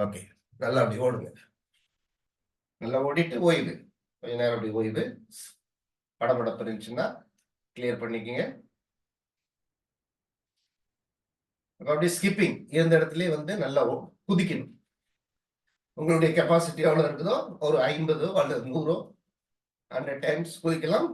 Okay. நல்லா அப்படி ஓடுங்க. நல்லா ஓடிட்டு ஓய்வு. கொஞ்ச நேரம் அப்படி ஓய்வு. படபடப்பு இருந்துச்சுன்னா கிளியர் பண்ணிக்கங்க. அப்படியே ஸ்கிப்பிங் இருந்த இடத்துலயே வந்து நல்லா குதிக்கணும். உங்களுடைய கெப்பாசிட்டி எவ்வளவு இருக்குதோ ஒரு 50 அல்லது 100 100 டைம்ஸ் குதிக்கலாம்.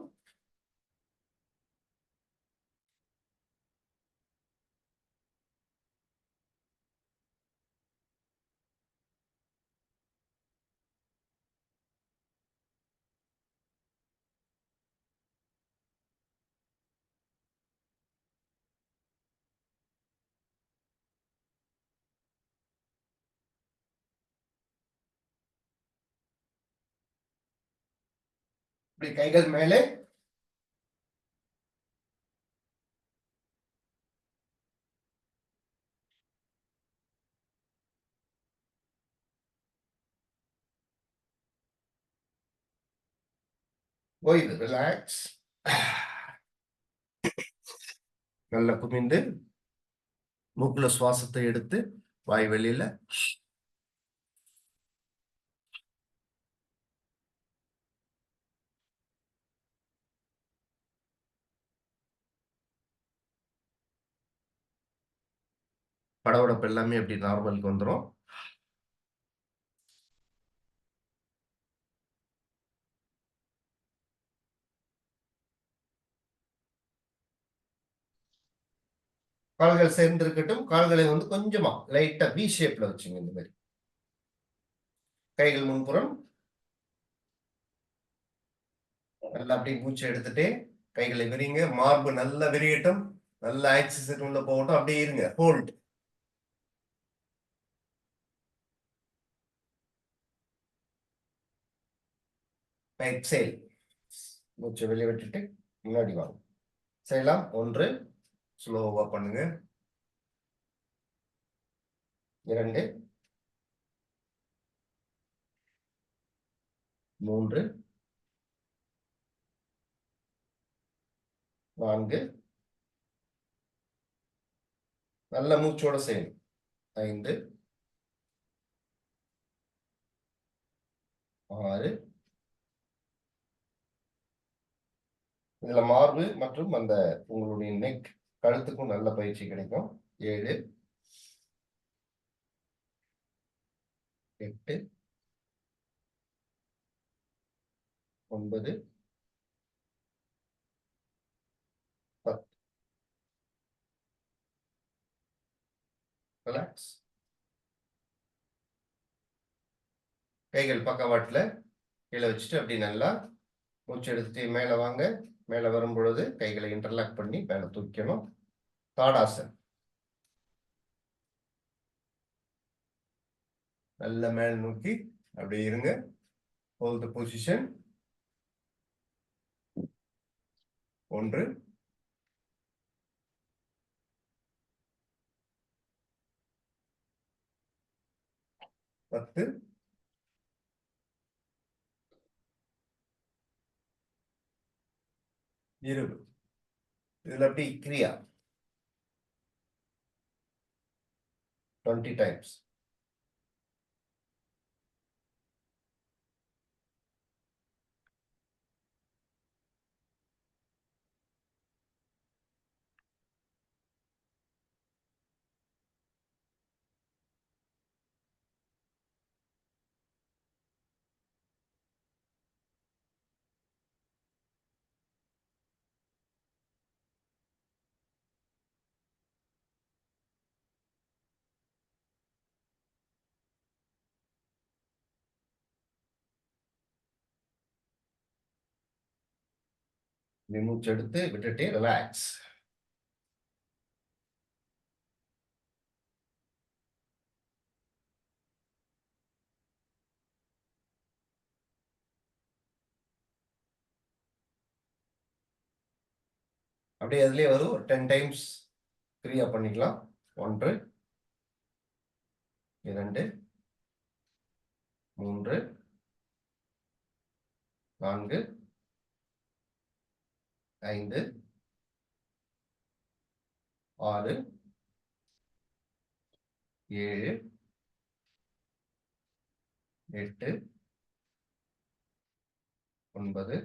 இப்படி கைகள் மேலே, ஓய்வு, ரிலாக்ஸ். நல்லா குமிந்து மூக்குல சுவாசத்தை எடுத்து வாய் வெளியில. படபடப்பு எல்லாமே அப்படி நார்மலுக்கு வந்துடும். கால்கள் சேர்ந்து இருக்கட்டும். கால்களை வந்து கொஞ்சமா லைட்டா வி ஷேப்ல வச்சுங்க. இந்த மாதிரி கைகள் முன்புறம். நல்லா அப்படியே மூச்சு எடுத்துட்டு கைகளை விரிங்க. மார்பு நல்லா விரியட்டும். நல்ல ஆக்சிஜன் உள்ள போகட்டும். அப்படியே இருங்க. ஹோல்ட். எக்ஸேல். மூச்சு வெளியே விட்டுட்டு முன்னாடி வாங்க. செய்யலாம். 1 ஸ்லோவா பண்ணுங்க. 2 3 4 நல்ல மூச்சோட செய்யணும். 5 6 இதுல மார்பு மற்றும் அந்த உங்களுடைய நெக் கழுத்துக்கும் நல்ல பயிற்சி கிடைக்கும். 7 8 9 10. ரிலாக்ஸ். கைகள் பக்கவாட்டுல கீழே வச்சுட்டு அப்படி நல்லா மூச்சு எடுத்துட்டு மேல வாங்க. மேல வரும் பொழுது கைகளை இன்டர்லாக் பண்ணி மேல தூக்கணும். தாடாசன். நல்ல மேல் நோக்கி அப்படியே இருங்க. Hold position. 1 10 20. இதுல அப்படி கிரியா 20 டைம்ஸ். மூச்சு எடுத்து விட்டுட்டு ரிலாக்ஸ். அப்படியே அதுலயே வரும். 10 டைம்ஸ் கிரியா பண்ணிக்கலாம். 1 2 3 4 5 6 7 8 9 10.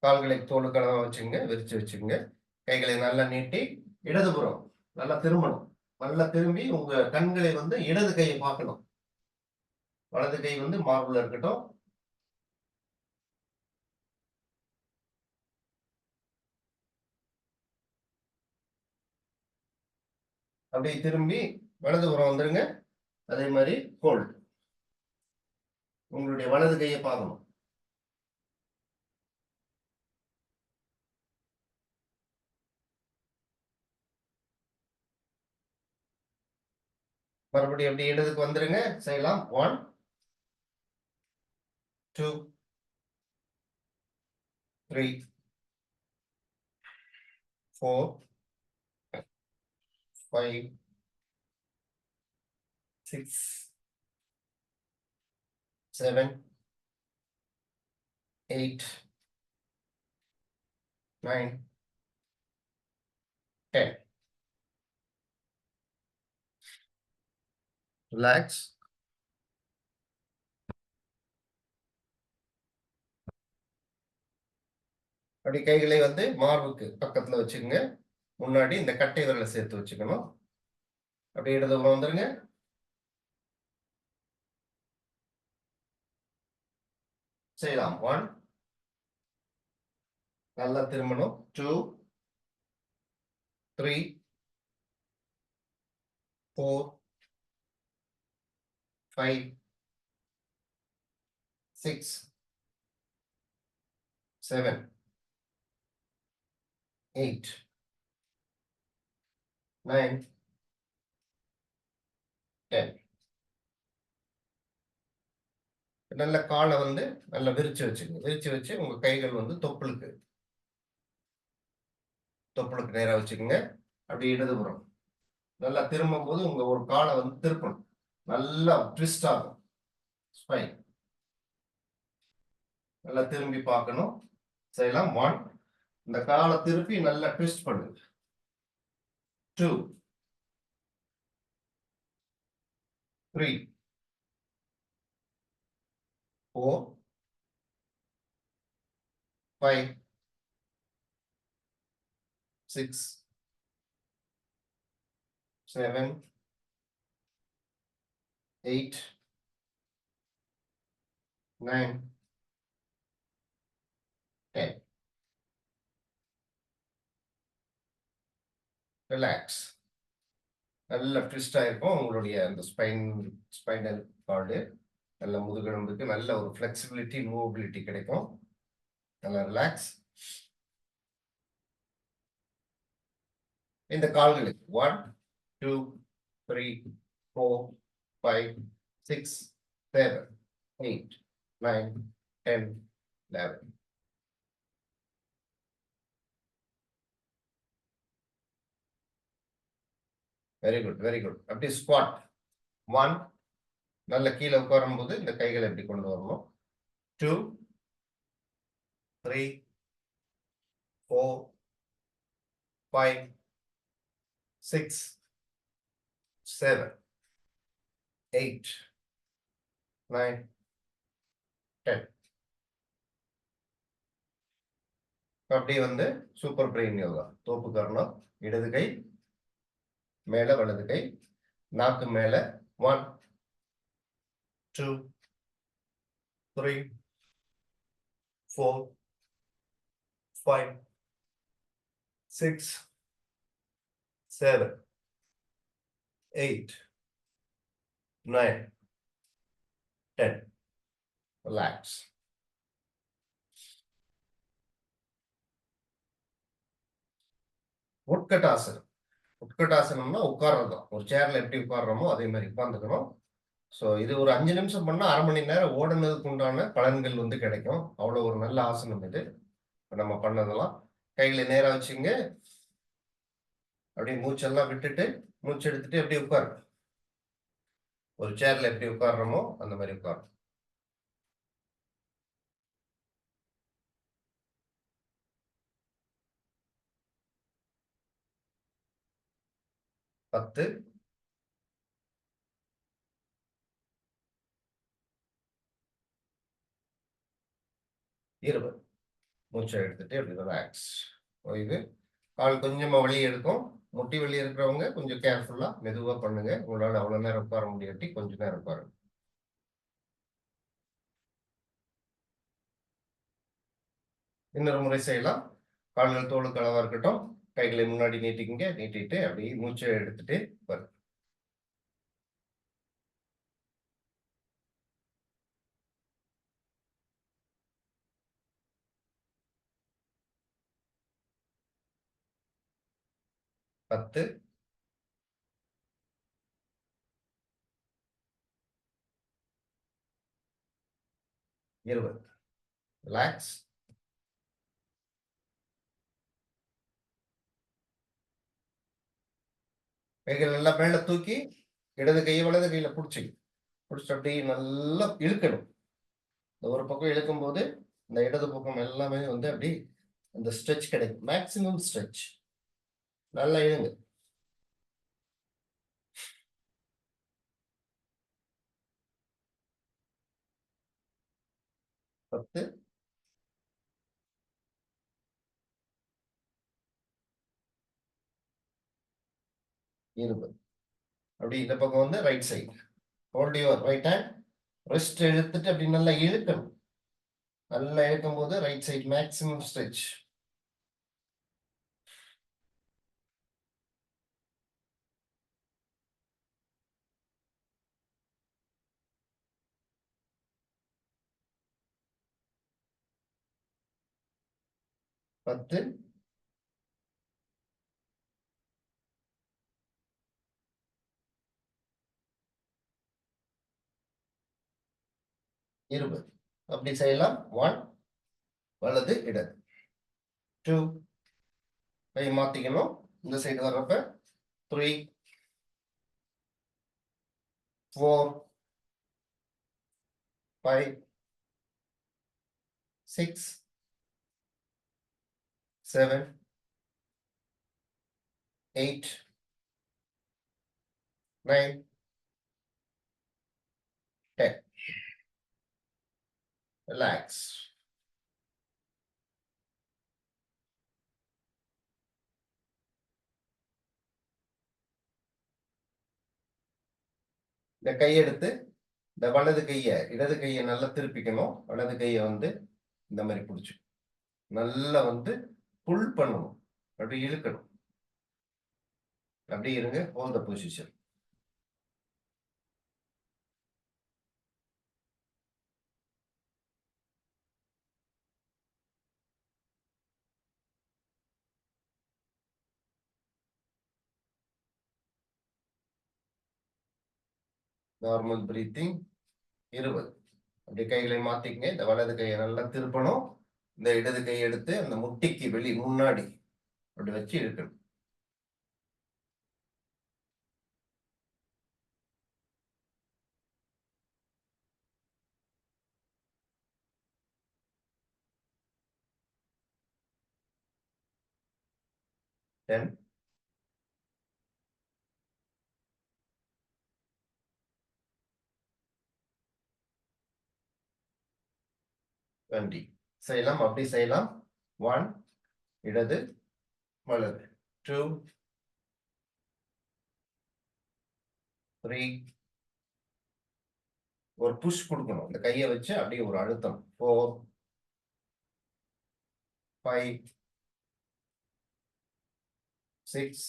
கால்களை தோளுக்கடமா வச்சுங்க, விரிச்சு வச்சுங்க. கைகளை நல்லா நீட்டி இடதுபுறம் நல்லா திரும்பணும். நல்லா திரும்பி உங்க கண்களை வந்து இடது கையை பார்க்கணும். வலது கை வந்து மார்புல இருக்கட்டும். அப்படியே திரும்பி வலதுபுறம் வந்துருங்க. அதே மாதிரி ஹோல்ட். உங்களுடைய வலது கையை பார்க்கணும். மறுபடியும் அப்படியே இடதுக்கு வந்துருங்க. செய்யலாம். 1 2 3 4 5 6 7 8 9 10. ரிலாக்ஸ். அப்படி கைகளை வந்து மார்புக்கு பக்கத்துல வச்சுக்கோங்க. முன்னாடி இந்த கட்டை விரலை சேர்த்து வச்சுக்கணும். அப்படியே இடதுபுறம் வந்துருங்க. செய்யலாம். 1 நல்லா திரும்பணும். 2 3 4 5 6 7 8 9 10. நல்ல காலை வந்து நல்லா விரிச்சு வச்சுங்க. விரிச்சு வச்சு உங்க கைகள் வந்து தொப்புளுக்கு நேரா வச்சுக்கோங்க. அப்படி இடதுபுறம் நல்லா திரும்பும் போது உங்க ஒரு காலை வந்து திருப்பணும். நல்லா ட்விஸ்ட் ஆகும் ஸ்பைன். நல்லா திரும்பி பார்க்கணும். செய்யலாம். 1 இந்த காலை திருப்பி நல்லா ட்விஸ்ட் பண்ணுங்க. 2 3 4 5 6 7 8 9 10. ரிலாக்ஸ். நல்ல ட்விஸ்ட் ஆயிருக்கும் உங்களுடைய அந்த ஸ்பைனல் கார்டு. நல்ல முதுகெலும்புக்கு நல்ல ஒரு ஃபிளெக்சிபிலிட்டி, மூவபிலிட்டி கிடைக்கும். நல்லா ரிலாக்ஸ். இந்த கால்களுக்கு 1 2 3 4 5 6 7 8 9 10 11. Very good, very good. அப்படி ஸ்குவாட். 1 நல்ல கீழே உட்காரும் போது இந்த கைகளை எப்படி கொண்டு வரணும். 2 3 4 5 6 7 8 9 10. அப்படியே வந்து சூப்பர் பிரெயின் யோகா. தோப்பு கர்ணம், இடது கை மேல, வலது கை நாக்கு மேல. 1 2 3 4 5 6 7 8 9 10. ரிலாக்ஸ். உட்கட்டாசனம். உட்கட்டாசனம்னா உட்கார்றதுதான். ஒரு சேர்ல எப்படி உட்கார்றோமோ அதே மாதிரி உட்கார்ந்துக்கணும். ஸோ இது ஒரு 5 நிமிஷம் பண்ணா 1/2 மணி நேரம் ஓடுனதுக்கு உண்டான பலன்கள் வந்து கிடைக்கும். அவ்வளவு ஒரு நல்ல ஆசனம் இது. நம்ம பண்ணதெல்லாம் கைகளை நேரா வச்சுங்க. அப்படியே மூச்செல்லாம் விட்டுட்டு மூச்சு எடுத்துட்டு எப்படி உட்காரு. ஒரு சேர்ல எப்படி உட்கார்றோமோ அந்த மாதிரி உட்காரு. 10 20. மூச்சை எடுத்துட்டு அப்படி ரிலாக்ஸ். இது கால் கொஞ்சமா வலி எடுக்கும். முட்டி வலி இருக்கிறவங்க கொஞ்சம் கேர்ஃபுல்லா மெதுவா பண்ணுங்க. உங்களால அவ்வளவு நேரம் உட்கார முடியாட்டி கொஞ்ச நேரம் உட்காருங்க. இன்னொரு முறை செய்யலாம். கால்கள் தோளுக்கு அளவா இருக்கட்டும். கைகளை முன்னாடி நீட்டிக்கங்க. நீட்டிட்டு அப்படியே மூச்சை எடுத்துட்டு வரும். பத்து, 20. ரிலாக்ஸ். கைகள் எல்லாம் மேல தூக்கி இடது கையை வலது கையில புடிச்சுங்க. புடிச்சு அப்படியே நல்லா இழுக்கணும். இந்த ஒரு பக்கம் இழுக்கும்போது இந்த இடது பக்கம் எல்லாமே வந்து அப்படி அந்த ஸ்ட்ரெச் கிடைக்கும். Maximum stretch. நல்லா இழுங்க. 10, 20. அப்படி இந்த பக்கம் வந்து right side. Hold your right hand. Rest எடுத்துட்டு அப்படி நல்லா இழுக்கணும். நல்லா இழுக்கும் போது ரைட் சைடு மேக்ஸிமம் ஸ்ட்ரெச். 10, 20. அப்படி செய்யலாம். 1, வலது இடது. 2, கை மாத்திக்கணும். இந்த சைடு வர்றப்ப 3, 4, 5, 6, 7, 8, 9, 10. ரிலாக்ஸ். இந்த கையெடுத்து இந்த வலது கையை இடது கையை நல்லா திருப்பிக்கணும். வலது கையை வந்து இந்த மாதிரி பிடிச்சு நல்லா வந்து புல் பண்ணணும். அப்படி இழுக்கணும். அப்படி இருங்க. Hold the position. Normal breathing. 20. அப்படி கைகளை மாத்திக்கங்க. இந்த வலது கையை நல்லா திருப்பணும். இந்த இடது கையை எடுத்து அந்த முட்டிக்கு முன்னாடி அப்படி வச்சு இழுக்கணும். 10, 20. செய்யலாம். அப்படி செய்யலாம். 1, இடது வலது. 2, 3, ஒரு புஷ் கொடுக்கணும். இந்த கையை வச்சு அப்படியே ஒரு அழுத்தம். 4, 5, 6,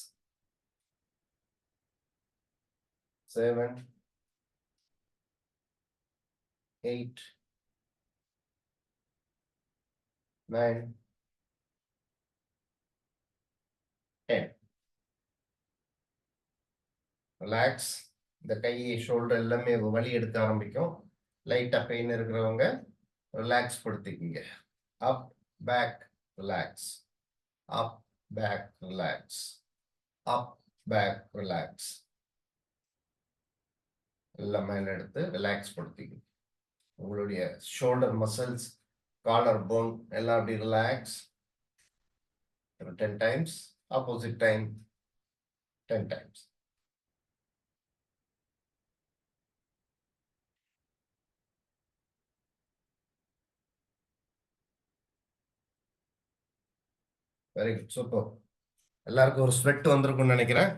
7, 8, 9, 10. ரிலாக்ஸ். இந்த கை ஷோல்டர் எல்லாமே வலி எடுக்க ஆரம்பிக்கும். லைட்டா பெயின் இருக்கிறவங்க ரிலாக்ஸ் படுத்திக்கிங்க. அப், பேக், ரிலாக்ஸ். அப், பேக், ரிலாக்ஸ். அப், பேக், ரிலாக்ஸ். எல்லாம் மேல எடுத்து ரிலாக்ஸ் படுத்திக்கங்க. உங்களுடைய ஷோல்டர் மசில்ஸ், காலர் போன் எல்லாம் அப்படி relax. 10 times. Opposite time 10 times. Very good, super. எல்லாருக்கும் ஒரு ஸ்வெட் வந்திருக்கும்னு நினைக்கிறேன்.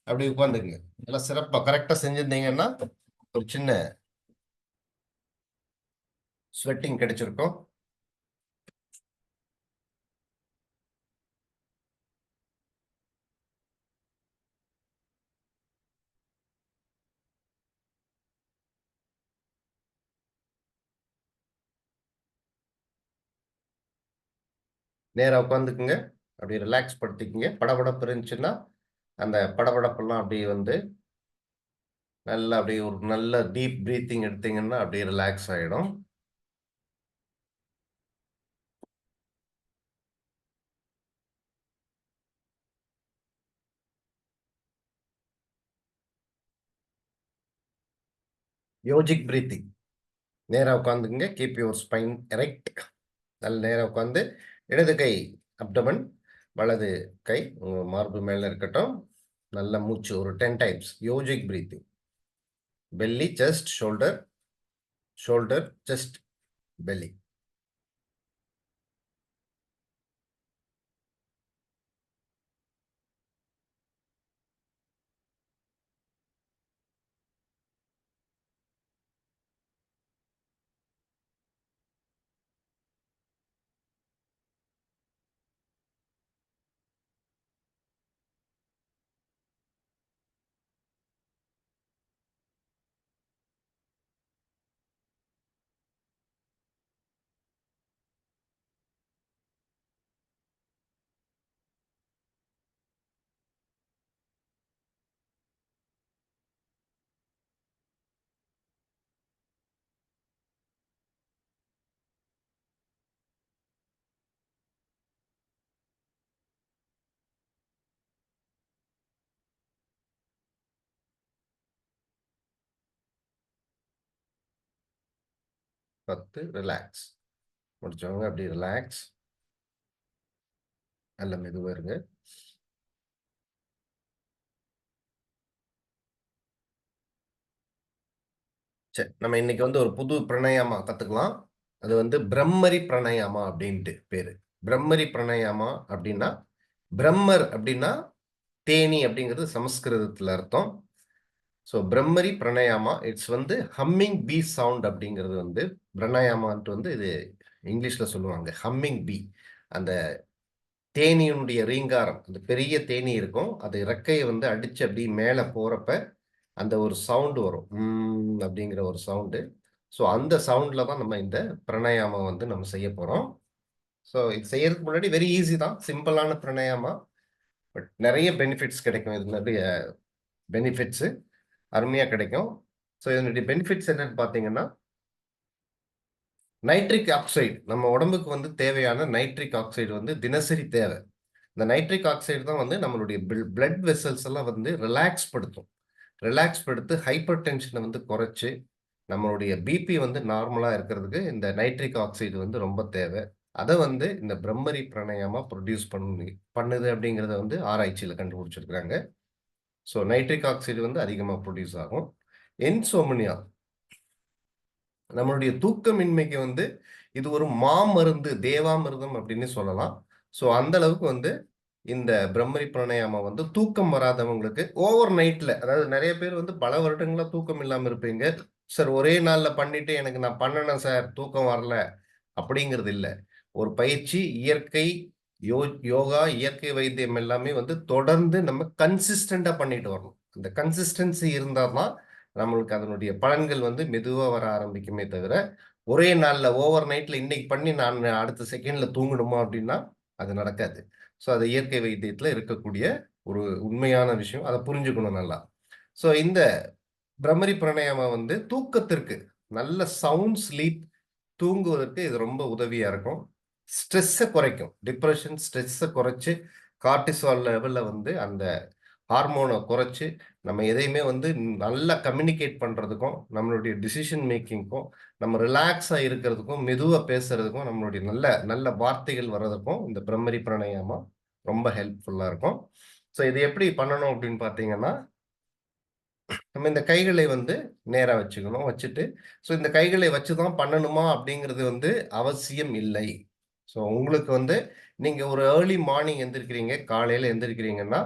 அப்படி உட்காந்துக்குங்க. எல்லாம் சிறப்பா கரெக்டா செஞ்சிருந்தீங்கன்னா ஒரு சின்ன ஸ்வெட்டிங் கிடைச்சிருக்கும். நேரா உட்காந்துக்குங்க. அப்படி ரிலாக்ஸ் படுத்திக்கங்க. படபடப்பு இருந்துச்சுன்னா அந்த படபடப்பெல்லாம் அப்படியே வந்து நல்லா அப்படியே ஒரு நல்ல டீப் பிரீத்திங் எடுத்தீங்கன்னா அப்படியே ரிலாக்ஸ் ஆயிடும். Yogic breathing. நேரா உட்காந்துக்குங்க. Keep your spine erect. நல்ல நேரா உட்காந்து இடது கை அப்டமன், வலது கை உங்க மார்பு மேல இருக்கட்டும். நல்ல மூச்சு ஒரு 10 times yogic breathing. Belly, chest, shoulder, shoulder, chest, belly. பத்து ரிலாக்ஸ். முடிச்சவங்க அப்படி ரிலாக்ஸ். நல்ல மெதுவா இருங்க. சரி, நம்ம இன்னைக்கு வந்து ஒரு புது பிரணயாமா கத்துக்கலாம். அது வந்து பிரம்மரி பிரணயாமா அப்படின்ட்டு பேரு. பிரம்மரி பிரணயாமா அப்படின்னா, பிரம்மர் அப்படின்னா தேனி அப்படிங்கிறது சமஸ்கிருதத்துல அர்த்தம். ஸோ பிரம்மரி பிரணயாமா இட்ஸ் வந்து ஹம்மிங் பீ சவுண்ட் அப்படிங்கிறது வந்து பிரணயாமான்ட்டு வந்து இது இங்கிலீஷ்ல சொல்லுவாங்க. ஹம்மிங் பீ, அந்த தேனியினுடைய ரீங்காரம், அந்த பெரிய தேனி இருக்கும். அது இறக்கையை வந்து அடிச்சு அப்படி மேல போறப்ப அந்த ஒரு சவுண்ட் வரும். அப்படிங்கிற ஒரு சவுண்டு. ஸோ அந்த சவுண்ட்ல தான் நம்ம இந்த பிரணயாமம் வந்து நம்ம செய்ய போறோம். ஸோ இது செய்யறதுக்கு முன்னாடி வெரி ஈஸி தான். சிம்பிளான பிரணயாமா. பட் நிறைய பெனிஃபிட்ஸ் கிடைக்கும். இது நிறைய பெனிஃபிட்ஸ் அருமையா கிடைக்கும். ஸோ இதனுடைய பெனிஃபிட்ஸ் என்னன்னு பார்த்தீங்கன்னா, நைட்ரிக் ஆக்சைடு நம்ம உடம்புக்கு வந்து தேவையான நைட்ரிக் ஆக்சைடு வந்து தினசரி தேவை. இந்த நைட்ரிக் ஆக்சைடு தான் வந்து நம்மளுடைய பிளட் வெசல்ஸ் எல்லாம் வந்து ரிலாக்ஸ் படுத்தும். ரிலாக்ஸ் படுத்து ஹைப்பர் டென்ஷனை வந்து குறைச்சு நம்மளுடைய பிபி வந்து நார்மலா இருக்கிறதுக்கு இந்த நைட்ரிக் ஆக்சைடு வந்து ரொம்ப தேவை. அதை வந்து இந்த பிரம்மரி பிராணாயாமா ப்ரொடியூஸ் பண்ணுது அப்படிங்கிறத வந்து ஆராய்ச்சியில கண்டுபிடிச்சிருக்கிறாங்க. ஸோ நைட்ரிக் ஆக்சைடு வந்து அதிகமாக ப்ரொடியூஸ் ஆகும். இன்சோமனியா, நம்மளுடைய தூக்கமின்மைக்கு வந்து இது ஒரு மாமருந்து, தேவாமிர்தம் அப்படின்னு சொல்லலாம். ஸோ அந்த அளவுக்கு வந்து இந்த பிரம்மரி பிராணாயாமம் வந்து தூக்கம் வராதவங்களுக்கு ஓவர் நைட்ல, அதாவது நிறைய பேர் வந்து பல வருடங்களா தூக்கம் இல்லாம இருப்பீங்க. சார் ஒரே நாள்ல பண்ணிட்டு எனக்கு நான் பண்ணணும் சார் தூக்கம் வரல அப்படிங்கிறது இல்ல. ஒரு பயிற்சி, இயற்கை, யோகா, இயற்கை வைத்தியம் எல்லாமே வந்து தொடர்ந்து நம்ம கன்சிஸ்டண்டா பண்ணிட்டு வரணும். அந்த கன்சிஸ்டன்சி இருந்தா தான் நம்மளுக்கு அதனுடைய பலன்கள் வந்து மெதுவா வர ஆரம்பிக்குமே தவிர, ஒரே நாள்ல ஓவர் நைட்ல இன்னைக்கு பண்ணி நான் அடுத்த செகண்ட்ல தூங்கணுமா அப்படின்னா அது நடக்காது. ஸோ அது இயற்கை வைத்தியத்துல இருக்கக்கூடிய ஒரு உண்மையான விஷயம். அதை புரிஞ்சுக்கணும் நல்லா. ஸோ இந்த பிரம்மரி பிராணாயாமா வந்து தூக்கத்திற்கு, நல்ல சவுண்ட் ஸ்லீப், தூங்குவதற்கு இது ரொம்ப உதவியா இருக்கும். ஸ்ட்ரெஸ்ஸை குறைக்கும். டிப்ரெஷன், ஸ்ட்ரெஸ்ஸை குறைச்சு கார்டிசால் லெவல்ல வந்து அந்த ஹார்மோனை குறைச்சு நம்ம எதையுமே வந்து நல்லா கம்யூனிகேட் பண்றதுக்கும், நம்மளுடைய டிசிஷன் மேக்கிங்க்கும், நம்ம ரிலாக்ஸா இருக்கிறதுக்கும், மெதுவா பேசுறதுக்கும், நம்மளுடைய நல்ல நல்ல வார்த்தைகள் வர்றதுக்கும் இந்த பிரம்மரி பிராணாயாமா ரொம்ப ஹெல்ப்ஃபுல்லா இருக்கும். ஸோ இது எப்படி பண்ணணும் அப்படின்னு பார்த்தீங்கன்னா, நம்ம இந்த கைகளை வந்து நேரா வச்சுக்கணும். வச்சுட்டு, ஸோ இந்த கைகளை வச்சு தான் பண்ணணுமா அப்படிங்கிறது வந்து அவசியம் இல்லை. ஸோ உங்களுக்கு வந்து நீங்க ஒரு ஏர்லி மார்னிங் எந்திரிக்கிறீங்க, காலையில எந்திரிக்கிறீங்கன்னா,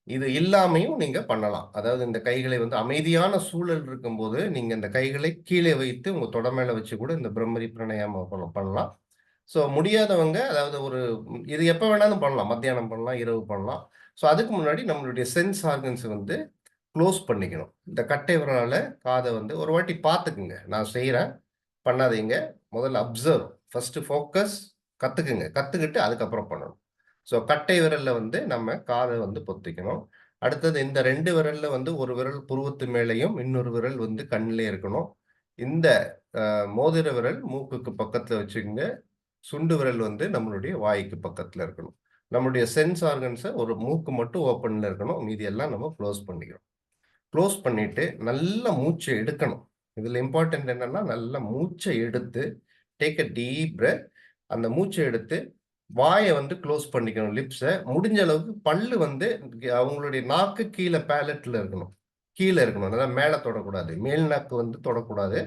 இது இல்லாமயும் நீங்க பண்ணலாம். அதாவது இந்த கைகளை வந்து அமைதியான சூழல் இருக்கும்போது, நீங்க இந்த கைகளை கீழே வைத்து உங்க தொட மேல வச்சு கூட இந்த பிரம்மரி பிராணாயாமம் பண்ணலாம். ஸோ முடியாதவங்க அதாவது இது எப்ப வேணாலும் பண்ணலாம். மத்தியானம் பண்ணலாம், இரவு பண்ணலாம். ஸோ அதுக்கு முன்னாடி நம்மளுடைய சென்ஸ் ஆர்கன்ஸ் வந்து குளோஸ் பண்ணிக்கணும். இந்த கட்டை விரலால காத வந்து ஒரு வாட்டி பார்த்துக்குங்க. நான் செய்றேன். பண்ணாதீங்க. முதல்ல அப்சர்வ். First focus. கத்துக்குங்க. கத்துக்கிட்டு அதுக்கப்புறம் பண்ணணும். ஸோ கட்டை விரல்ல வந்து நம்ம காத வந்து பொத்திக்கணும். அடுத்தது இந்த 2 விரல்ல வந்து ஒரு விரல் புருவத்து மேலயும், இன்னொரு விரல் வந்து கண்ணிலே இருக்கணும். இந்த மோதிர விரல் மூக்குக்கு பக்கத்துல வச்சுக்கங்க. சுண்டு விரல் வந்து நம்மளுடைய வாய்க்கு பக்கத்துல இருக்கணும். நம்முடைய சென்ஸ் ஆர்கன்ஸ ஒரு மூக்கு மட்டும் ஓப்பன்ல இருக்கணும். மீதி எல்லாம் நம்ம குளோஸ் பண்ணிக்கிறோம். குளோஸ் பண்ணிட்டு நல்லா மூச்ச எடுக்கணும். இதுல இம்பார்ட்டன்ட் என்னன்னா, நல்லா மூச்ச எடுத்து டேக் அ டீப் பிரெத். அந்த மூச்ச எடுத்து வாய வந்து குளோஸ் பண்ணிக்கணும் லிப்ஸ. முடிஞ்ச அளவுக்கு பல்லு வந்து அவங்களுடைய நாக்கு கீழ பேலட்ல இருக்கணும். கீழ இருக்கணும். அதாவது மேல தொடக்கூடாது. மேல் நாக்கு வந்து தொடக்கூடாது.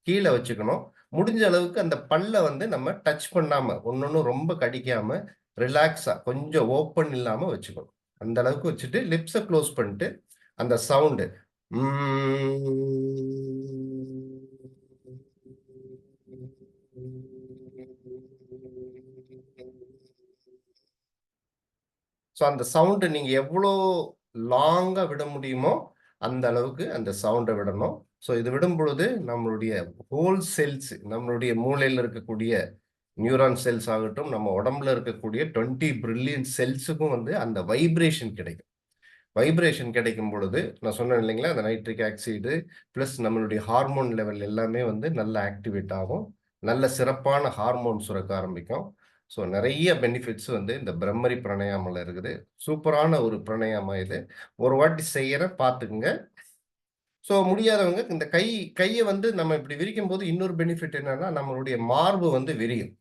கீழ வச்சுக்கணும். முடிஞ்ச அளவுக்கு அந்த பல்ல வந்து நம்ம டச் பண்ணாம, ஒண்ணொண்ணும் ரொம்ப கடிக்காம, ரிலாக்ஸா கொஞ்சம் ஓப்பன் இல்லாம வச்சுக்கணும். அந்த அளவுக்கு வச்சுட்டு லிப்ஸ குளோஸ் பண்ணிட்டு, அந்த சவுண்டு ஸோ அந்த சவுண்ட் நீங்க எவ்வளோ லாங்கா விட முடியுமோ, அந்த அளவுக்கு அந்த சவுண்ட விடணும். ஸோ இது விடும் பொழுது நம்மளுடைய ஹோல் செல்ஸ் நம்மளுடைய மூளையில இருக்கக்கூடிய நியூரான் செல்ஸ் ஆகட்டும், நம்ம உடம்புல இருக்கக்கூடிய 20 பிரில்லியன் செல்ஸுக்கும் வந்து அந்த வைப்ரேஷன் கிடைக்கும். வைப்ரேஷன் கிடைக்கும் பொழுது, நான் சொன்னேன் இல்லைங்களா, அந்த நைட்ரிக் ஆக்சைடு பிளஸ் நம்மளுடைய ஹார்மோன் லெவல் எல்லாமே வந்து நல்லா ஆக்டிவேட் ஆகும். நல்ல சிறப்பான ஹார்மோன் சுரக்க ஆரம்பிக்கும். ஸோ நெறைய பெனிஃபிட்ஸ் வந்து இந்த பிரம்மரி பிராணாயாமால இருக்குது. சூப்பரான ஒரு பிராணாயாமம் இது. ஒரு வாட்டி செய்யறேன் பார்த்துக்குங்க. ஸோ முடியாதவங்க இந்த கைய வந்து நம்ம இப்படி விரிக்கும்போது இன்னொரு பெனிஃபிட் என்னன்னா, நம்மளுடைய மார்பு வந்து விரியும்.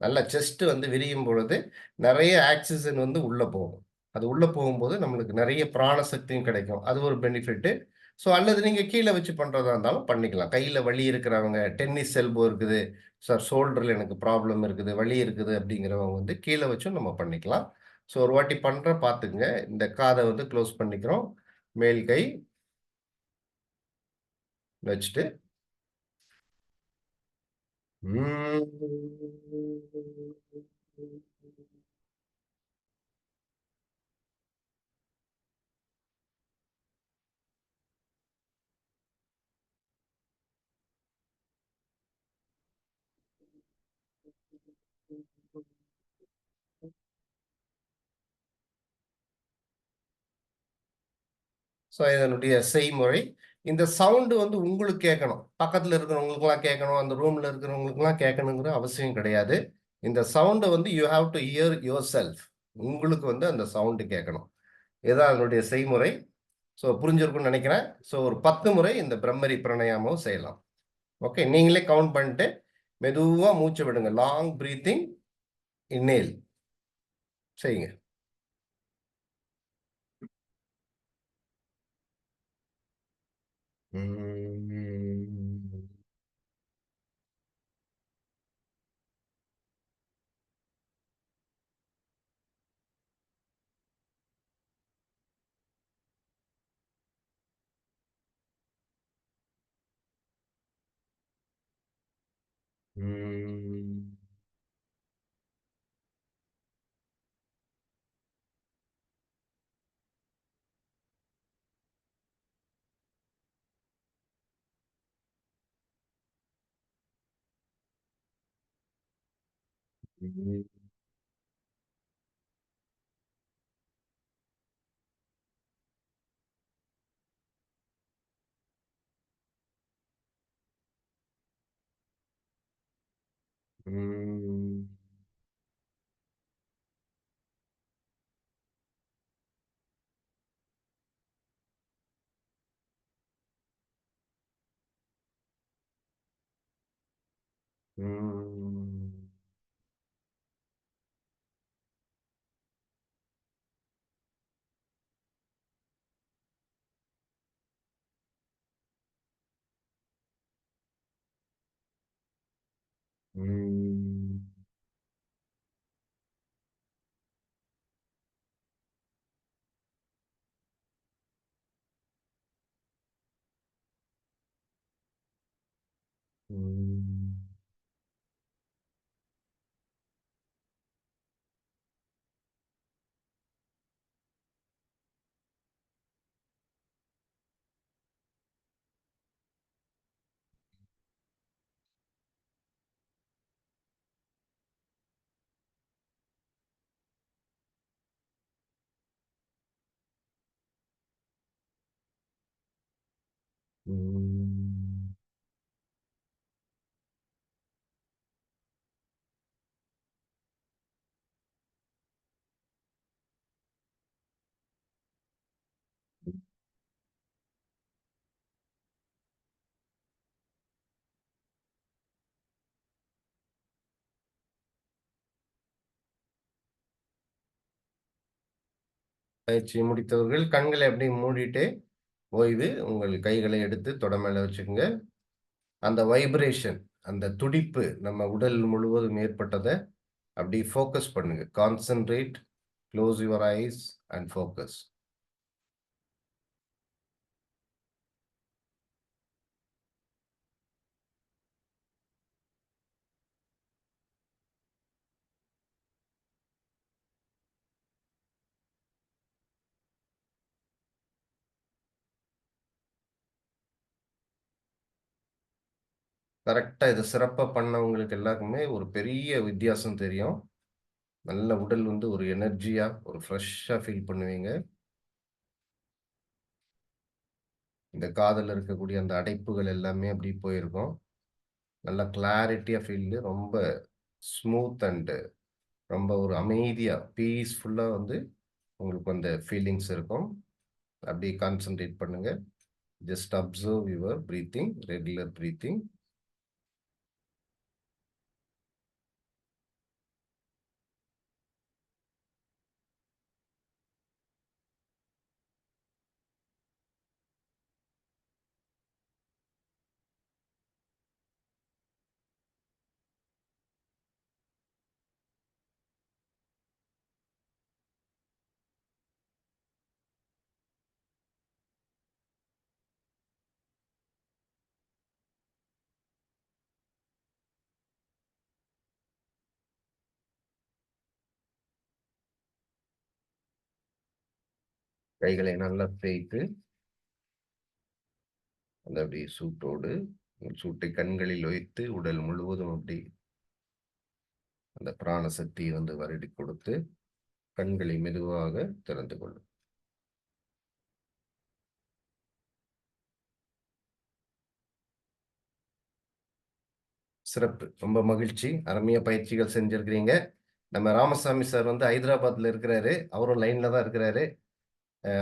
நல்லா செஸ்ட் வந்து விரியும் பொழுது, நெறைய ஆக்ஸிஜன் வந்து உள்ள போகும். அது உள்ள போகும்போது நம்மளுக்கு நெறைய பிராண சக்தியும் கிடைக்கும். அது ஒரு பெனிஃபிட்டு. ஸோ அல்லது நீங்க கீழ வச்சு பண்றதா இருந்தாலும் பண்ணிக்கலாம். கையில வலி இருக்கிறவங்க, டென்னிஸ் எல்போ இருக்குது, சார் ஷோல்டர்ல எனக்கு ப்ராப்ளம் இருக்குது, வலி இருக்குது அப்படிங்கிறவங்க வந்து கீழ வச்சும் நம்ம பண்ணிக்கலாம். ஸோ ஒரு வாட்டி பண்றேன் பார்த்துக்கங்க. இந்த காத வந்து குளோஸ் பண்ணிக்கிறோம். மேல் கை வச்சுட்டு ஸோ இதனுடைய செய்முறை. இந்த சவுண்ட் வந்து உங்களுக்கு கேட்கணும். பக்கத்துல இருக்கிறவங்களுக்கெல்லாம் கேட்கணும். அந்த ரூம்ல இருக்கிறவங்களுக்கெல்லாம் கேட்கணுங்கிற அவசியம் கிடையாது. இந்த சவுண்ட வந்து you have to hear yourself. உங்களுக்கு வந்து அந்த சவுண்ட் கேட்கணும். இதுதான் அதனுடைய செய்முறை. ஸோ புரிஞ்சிருக்கும்னு நெனைக்கிறேன். ஸோ ஒரு 10 முறை இந்த பிரம்மரி பிராணாயாமம் செய்யலாம். ஓகே. நீங்களே கவுண்ட் பண்ணிட்டு மெதுவா மூச்ச விடுங்க. லாங் பிரீத்திங், இன்னேல் செய்யுங்க. ம். ம். ம். ம். ம். ம். பயிற்சி முடித்தவர்கள் கண்களை அப்படி மூடிட்டு ஓய்வு. உங்கள் கைகளை எடுத்து தொட மேல வச்சுக்கோங்க. அந்த வைப்ரேஷன், அந்த துடிப்பு நம்ம உடல் முழுவதும் ஏற்பட்டத அப்படி ஃபோக்கஸ் பண்ணுங்க. Concentrate, close your eyes and focus. கரெக்ட்டா இத சிறப்பா பண்ணவங்களுக்கு எல்லாருக்குமே ஒரு பெரிய வித்தியாசம் தெரியும். நல்ல உடல் வந்து ஒரு எனர்ஜியா, ஒரு ஃப்ரெஷ்ஷா ஃபீல் பண்ணுவீங்க. இந்த காதுல இருக்கக்கூடிய அந்த அடைப்புகள் எல்லாமே அப்படி போயிருக்கும். நல்லா கிளாரிட்டியா ஃபீல் ரொம்ப ஸ்மூத் அண்ட் ரொம்ப ஒரு அமைதியா, பீஸ்ஃபுல்லா வந்து உங்களுக்கு அந்த ஃபீலிங்ஸ் இருக்கும். அப்படியே கான்சன்ட்ரேட் பண்ணுங்க. Just observe your breathing, regular breathing. கைகளை நல்லா தேய்த்து, அந்த அப்படியே சூட்டோடு, சூட்டை கண்களில் வைத்து, உடல் முழுவதும் அப்படி அந்த பிராண சக்தியை வந்து வருடி கொடுத்து, கண்களை மெதுவாக திறந்து கொள்ளும். சிறப்பு. ரொம்ப மகிழ்ச்சி. அருமையா பயிற்சிகள் செஞ்சிருக்கிறீங்க. நம்ம ராமசாமி சார் வந்து ஹைதராபாத்ல இருக்கிறாரு. அவரும் லைன்ல தான் இருக்கிறாரு.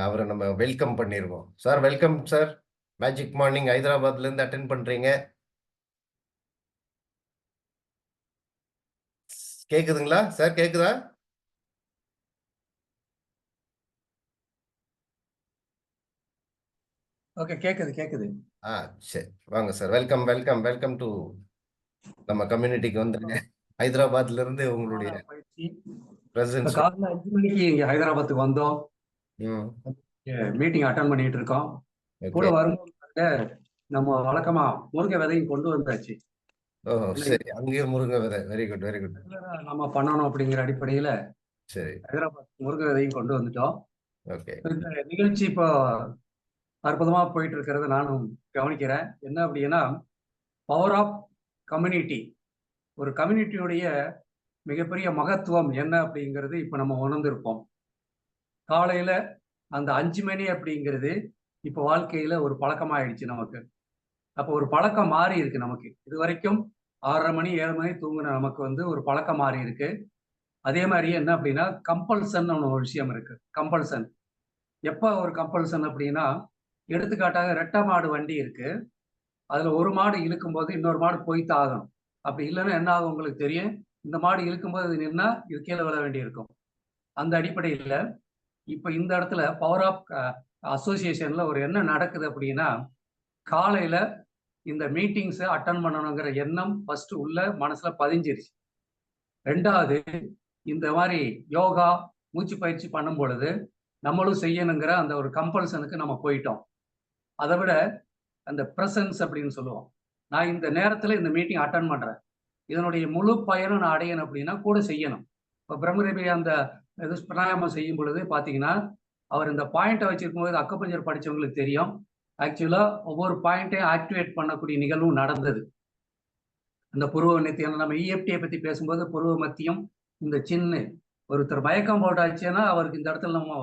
அவர நம்ம வெல்கம் பண்ணிருவோம். Sir welcome sir. Magic morning ஹைதராபாத்ல இருந்து அட்டெண்ட் பண்றீங்க. கேக்குதுங்களா? சார் கேக்குதா? ஓகே, கேக்குது கேக்குது. சரி. வாங்க sir. Welcome, welcome, welcome to நம்ம கம்யூனிட்டிக்கு வந்துருங்க. ஹைதராபாத்ல இருந்து உங்களுடைய பயிற்சி பிரசன்ஸ். காலைல 5 மணிக்கு இங்க ஹைதராபாத்துக்கு வந்தோம். மீட்டிங் அட்டன் பண்ணிட்டு இருக்கோம். கூட ஓகே. வரும்போது நம்ம வழக்கமா முருங்கை விதையும் கொண்டு வந்தாச்சு. ஓஹோ! சரி. அங்கேயும் முருங்கை விதை. Very good, very good. நம்ம பண்ணணும் அப்படிங்கிற அடிப்படையில சரி. ஹைதராபாத் முருங்கை விதையும் கொண்டு வந்துட்டோம். ஓகே. இந்த நிகழ்ச்சி இப்போ அற்புதமா போயிட்டு இருக்கிறத நானும் கவனிக்கிறேன். என்ன அப்படின்னா, பவர் ஆஃப் கம்யூனிட்டி. ஒரு கம்யூனிட்டியுடைய மிகப்பெரிய மகத்துவம் என்ன அப்படிங்கிறது இப்ப நம்ம உணர்ந்திருப்போம். காலையில அந்த 5 மணி அப்படிங்கிறது இப்ப வாழ்க்கையில ஒரு பழக்கமாயிடுச்சு நமக்கு. அப்போ ஒரு பழக்கம் மாறி இருக்கு நமக்கு. இது வரைக்கும் 6:30 மணி 7 மணி தூங்குன நமக்கு வந்து ஒரு பழக்கம் மாறி இருக்கு. அதே மாதிரி என்ன அப்படின்னா, கம்பல்சன் ஒரு விஷயம் இருக்கு. கம்பல்சன் எப்ப ஒரு கம்பல்சன் அப்படின்னா, எடுத்துக்காட்டாக ரெட்டை மாடு வண்டி இருக்கு. அதுல ஒரு மாடு இழுக்கும்போது இன்னொரு மாடு போய்த்தான் ஆகணும். அப்படி இல்லைன்னா என்ன ஆகும் உங்களுக்கு தெரியும். இந்த மாடு இழுக்கும்போது இது நின்னா இது கீழே விழ வேண்டி இருக்கும். அந்த அடிப்படையில் இப்ப இந்த இடத்துல பவர் ஆஃப் அசோசியேஷன்ல ஒரு என்ன நடக்குது அப்படின்னா, காலையில இந்த மீட்டிங்ஸ் அட்டன் பண்ணணுங்கிற எண்ணம் ஃபர்ஸ்ட் உள்ள மனசுல பதிஞ்சிருச்சு. ரெண்டாவது, இந்த மாதிரி யோகா மூச்சு பயிற்சி பண்ணும் பொழுது நம்மளும் செய்யணுங்கிற அந்த ஒரு கம்பல்சனுக்கு நம்ம போயிட்டோம். அதை விட அந்த பிரசன்ஸ் அப்படின்னு சொல்லுவோம். நான் இந்த நேரத்துல இந்த மீட்டிங் அட்டன் பண்றேன், இதனுடைய முழு பயனும் நான் அடையணும் அப்படின்னா கூட செய்யணும். இப்போ பிரம்மதேவி அந்த இது பிராணாயாமம் செய்யும் பொழுது பார்த்தீங்கன்னா, அவர் இந்த பாயிண்டை வச்சிருக்கும் போது அக்குபஞ்சர் படிச்சவங்களுக்கு தெரியும். ஆக்சுவலா ஒவ்வொரு பாயிண்ட்டையும் ஆக்டிவேட் பண்ணக்கூடிய நிகழ்வும் நடந்தது. அந்த புருவ மத்தியம் நம்ம இஎஃப்டியை பத்தி பேசும்போது புருவ மத்தியம் இந்த சின்ன ஒருத்தர் மயக்கம் போட்டாச்சுன்னா அவருக்கு இந்த இடத்துல நம்ம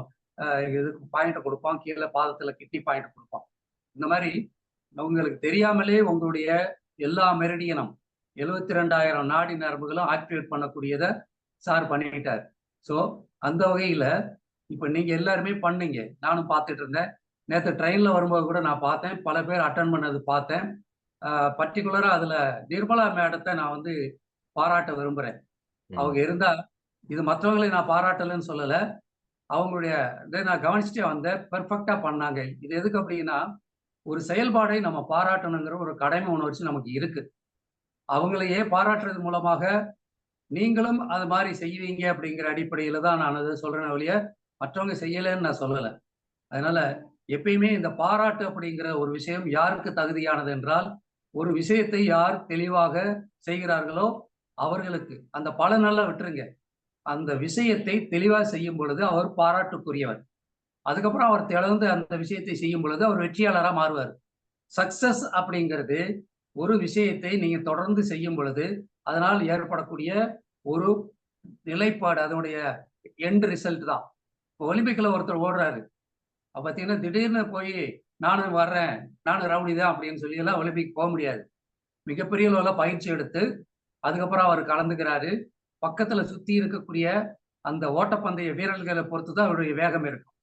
இதுக்கு பாயிண்ட் கொடுப்போம், கீழே பாதத்துல கிட்டி பாயிண்ட் கொடுப்போம். இந்த மாதிரி உங்களுக்கு தெரியாமலே உங்களுடைய எல்லா மெரிடியனும் 72,000 நாடி நரம்புகளும் ஆக்டிவேட் பண்ணக்கூடியதை சார் பண்ணிட்டார். ஸோ அந்த வகையில இப்ப நீங்க எல்லாருமே பண்ணீங்க. நானும் பார்த்துட்டு இருந்தேன். நேத்து ட்ரெயின்ல வரும்போது கூட நான் பார்த்தேன். பல பேர் அட்டெண்ட் பண்ணது பார்த்தேன். பர்ட்டிகுலரா அதுல நிர்மலா மேடத்தை நான் வந்து பாராட்ட விரும்புறேன். அவங்க இருந்தா இது மற்றவங்களை நான் பாராட்டலன்னு சொல்லல. அவங்களுடைய இதை நான் கவனிச்சுட்டே வந்தேன். பெர்ஃபெக்டா பண்ணாங்க. இது எதுக்கு அப்படின்னா, ஒரு செயல்பாடை நம்ம பாராட்டணுங்கிற ஒரு கடமை உணர்ச்சி நமக்கு இருக்கு. அவங்களையே பாராட்டுறது மூலமாக நீங்களும் அது மாதிரி செய்வீங்க அப்படிங்கிற அடிப்படையில தான் நான் அதை சொல்றேன் ஒழிய, மற்றவங்க செய்யலைன்னு நான் சொல்லல. அதனால எப்பயுமே இந்த பாராட்டு அப்படிங்கிற ஒரு விஷயம் யாருக்கு தகுதியானது என்றால், ஒரு விஷயத்தை யார் தெளிவாக செய்கிறார்களோ அவர்களுக்கு. அந்த பலனெல்லாம் விட்டுருங்க. அந்த விஷயத்தை தெளிவா செய்யும் பொழுது அவர் பாராட்டுக்குரியவர். அதுக்கப்புறம் அவர் தொடர்ந்து அந்த விஷயத்தை செய்யும் பொழுது அவர் வெற்றியாளரா மாறுவார். சக்சஸ் அப்படிங்கிறது ஒரு விஷயத்தை நீங்க தொடர்ந்து செய்யும் பொழுது அதனால் ஏற்படக்கூடிய ஒரு நிலைப்பாடு, அதனுடைய எண்ட் ரிசல்ட் தான். இப்போ ஒலிம்பிக்ல ஒருத்தர் ஓடுறாரு. பார்த்தீங்கன்னா திடீர்னு போய் நானும் வர்றேன், நானும் ரவுடி தான் அப்படின்னு சொல்லி எல்லாம் ஒலிம்பிக் போக முடியாது. மிகப்பெரிய அளவில் பயிற்சி எடுத்து அதுக்கப்புறம் அவர் கலந்துக்கிறாரு. பக்கத்துல சுத்தி இருக்கக்கூடிய அந்த ஓட்டப்பந்தய வீரர்களை பொறுத்து தான் அவருடைய வேகம் இருக்கும்.